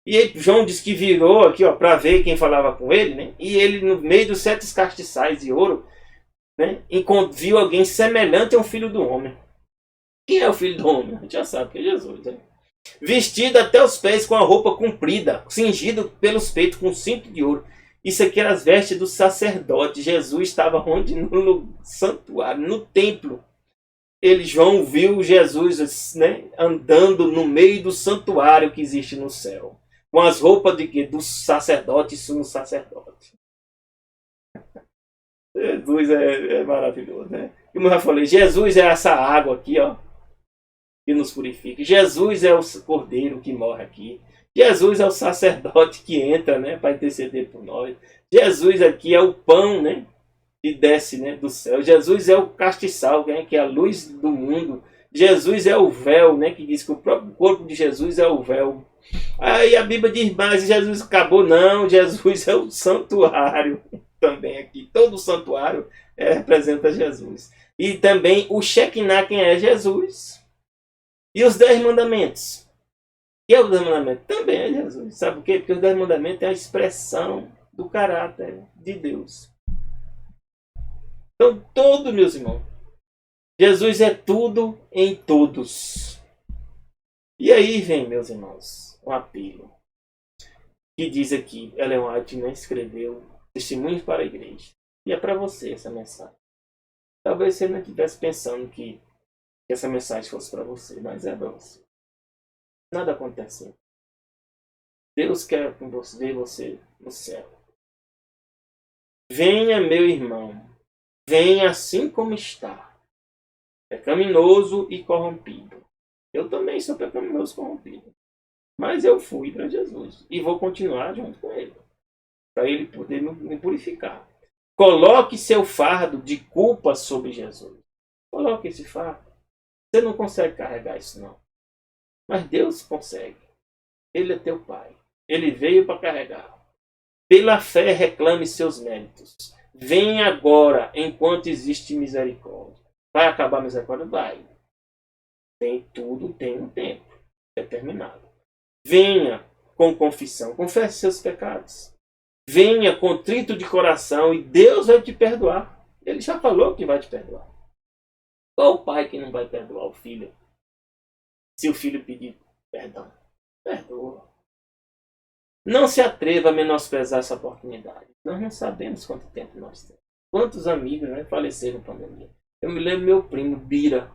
E aí, João diz que virou aqui para ver quem falava com ele, né? E ele, no meio dos 7 castiçais de ouro, né? Viu alguém semelhante a um filho do homem. Quem é o filho do homem? A gente já sabe que é Jesus. Né? Vestido até os pés com a roupa comprida, cingido pelos peitos com cinto de ouro. Isso aqui era as vestes do sacerdote. Jesus estava onde? No santuário, no templo. João viu Jesus, né, andando no meio do santuário que existe no céu. Com as roupas de quê? Do sacerdote e sumo sacerdote. Jesus é maravilhoso, né? Como eu já falei, Jesus é essa água aqui, ó, que nos purifica. Jesus é o cordeiro que morre aqui. Jesus é o sacerdote que entra, né, para interceder por nós. Jesus aqui é o pão, né, que desce, né, do céu. Jesus é o castiçal, né, que é a luz do mundo. Jesus é o véu, né, que diz que o próprio corpo de Jesus é o véu. Aí a Bíblia diz, mas Jesus acabou. Não, Jesus é o santuário também aqui. Todo o santuário representa Jesus. E também o Shekinah, quem é? Jesus. E os 10 mandamentos. Que é o 10 mandamentos? Também é Jesus. Sabe por quê? Porque os 10 mandamentos é a expressão do caráter de Deus. Então, todos, meus irmãos, Jesus é tudo em todos. E aí vem, meus irmãos, um apelo. Que diz aqui, Ellen White, né, escreveu Testemunhos para a Igreja. E é para você essa mensagem. Talvez você não estivesse pensando que essa mensagem fosse para você, mas é para você. Nada acontece. Deus quer ver você no céu. Venha, meu irmão. Venha assim como está. Pecaminoso e corrompido. Eu também sou pecaminoso e corrompido. Mas eu fui para Jesus. E vou continuar junto com ele. Para ele poder me purificar. Coloque seu fardo de culpa sobre Jesus. Coloque esse fardo. Você não consegue carregar isso, não. Mas Deus consegue. Ele é teu Pai. Ele veio para carregar. Pela fé reclame seus méritos. Venha agora, enquanto existe misericórdia. Vai acabar a misericórdia? Vai. Tudo tem um tempo determinado. Venha com confissão. Confesse seus pecados. Venha contrito de coração e Deus vai te perdoar. Ele já falou que vai te perdoar. Qual o pai que não vai perdoar o filho? Se o filho pedir perdão, perdoa. Não se atreva a menosprezar essa oportunidade. Nós não sabemos quanto tempo nós temos. Quantos amigos, né, faleceram na pandemia. Eu me lembro meu primo, Bira.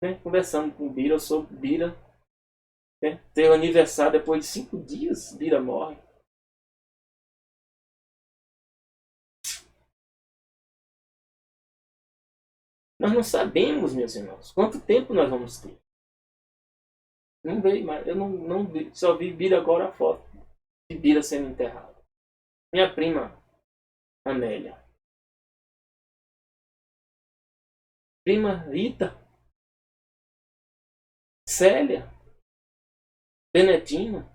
Né, conversando com o Bira, eu sou Bira. Né, teve um aniversário depois de 5 dias, Bira morre. Nós não sabemos, meus irmãos, quanto tempo nós vamos ter. Não veio mais. Eu não vi, só vi Bira agora a foto de Bira sendo enterrada. Minha prima, Amélia. Prima Rita. Célia. Benedino.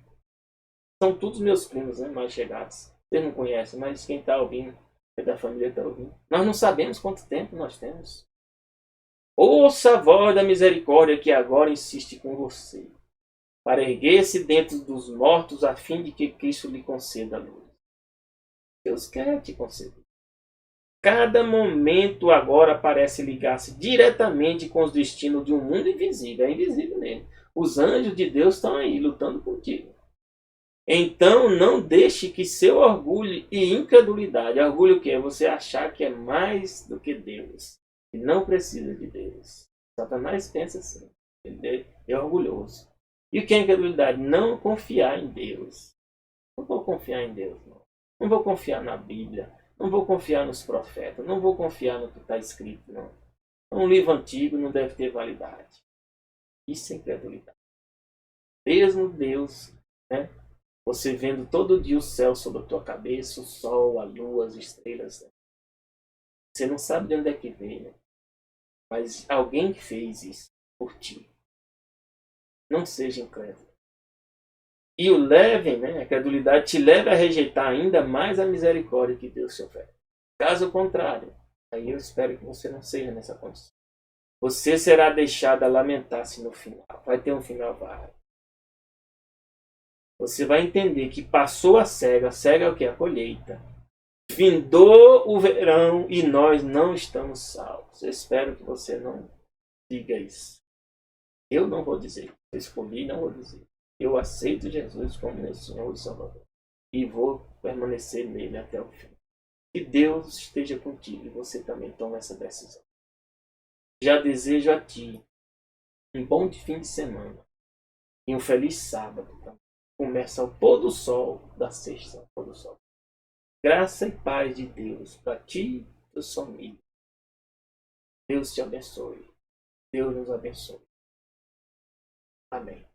São todos meus primos, né, mais chegados. Vocês não conhecem, mas quem está ouvindo, é da família está ouvindo. Nós não sabemos quanto tempo nós temos. Ouça a voz da misericórdia que agora insiste com você, para erguer-se dentre dos mortos, a fim de que Cristo lhe conceda a luz. Deus quer te conceder. Cada momento agora parece ligar-se diretamente com os destinos de um mundo invisível. É invisível mesmo. Os anjos de Deus estão aí lutando contigo. Então não deixe que seu orgulho e incredulidade, orgulho que é você achar que é mais do que Deus, e não precisa de Deus. Satanás pensa assim, ele é orgulhoso. E o que é incredulidade? Não confiar em Deus. Não vou confiar em Deus, não. Não vou confiar na Bíblia. Não vou confiar nos profetas. Não vou confiar no que está escrito, não. Um livro antigo não deve ter validade. Isso é incredulidade. Mesmo Deus, né? Você vendo todo dia o céu sobre a tua cabeça, o sol, a lua, as estrelas. Né? Você não sabe de onde é que veio, né? Mas alguém fez isso por ti. Não seja incrédulo. E o levem, né? A credulidade te leva a rejeitar ainda mais a misericórdia que Deus te oferece. Caso contrário, aí eu espero que você não seja nessa condição. Você será deixado a lamentar-se no final. Vai ter um final, vai. Você vai entender que passou a cega é o que? A colheita. Findou o verão e nós não estamos salvos. Eu espero que você não diga isso. Eu não vou dizer. Eu escolhi, não vou dizer. Eu aceito Jesus como meu Senhor e Salvador. E vou permanecer nele até o fim. Que Deus esteja contigo e você também tome essa decisão. Já desejo a ti um bom fim de semana e um feliz sábado também. Começa ao pôr do sol da sexta, ao pôr do sol. Graça e paz de Deus para ti e tua família. Deus te abençoe. Deus nos abençoe. Amém.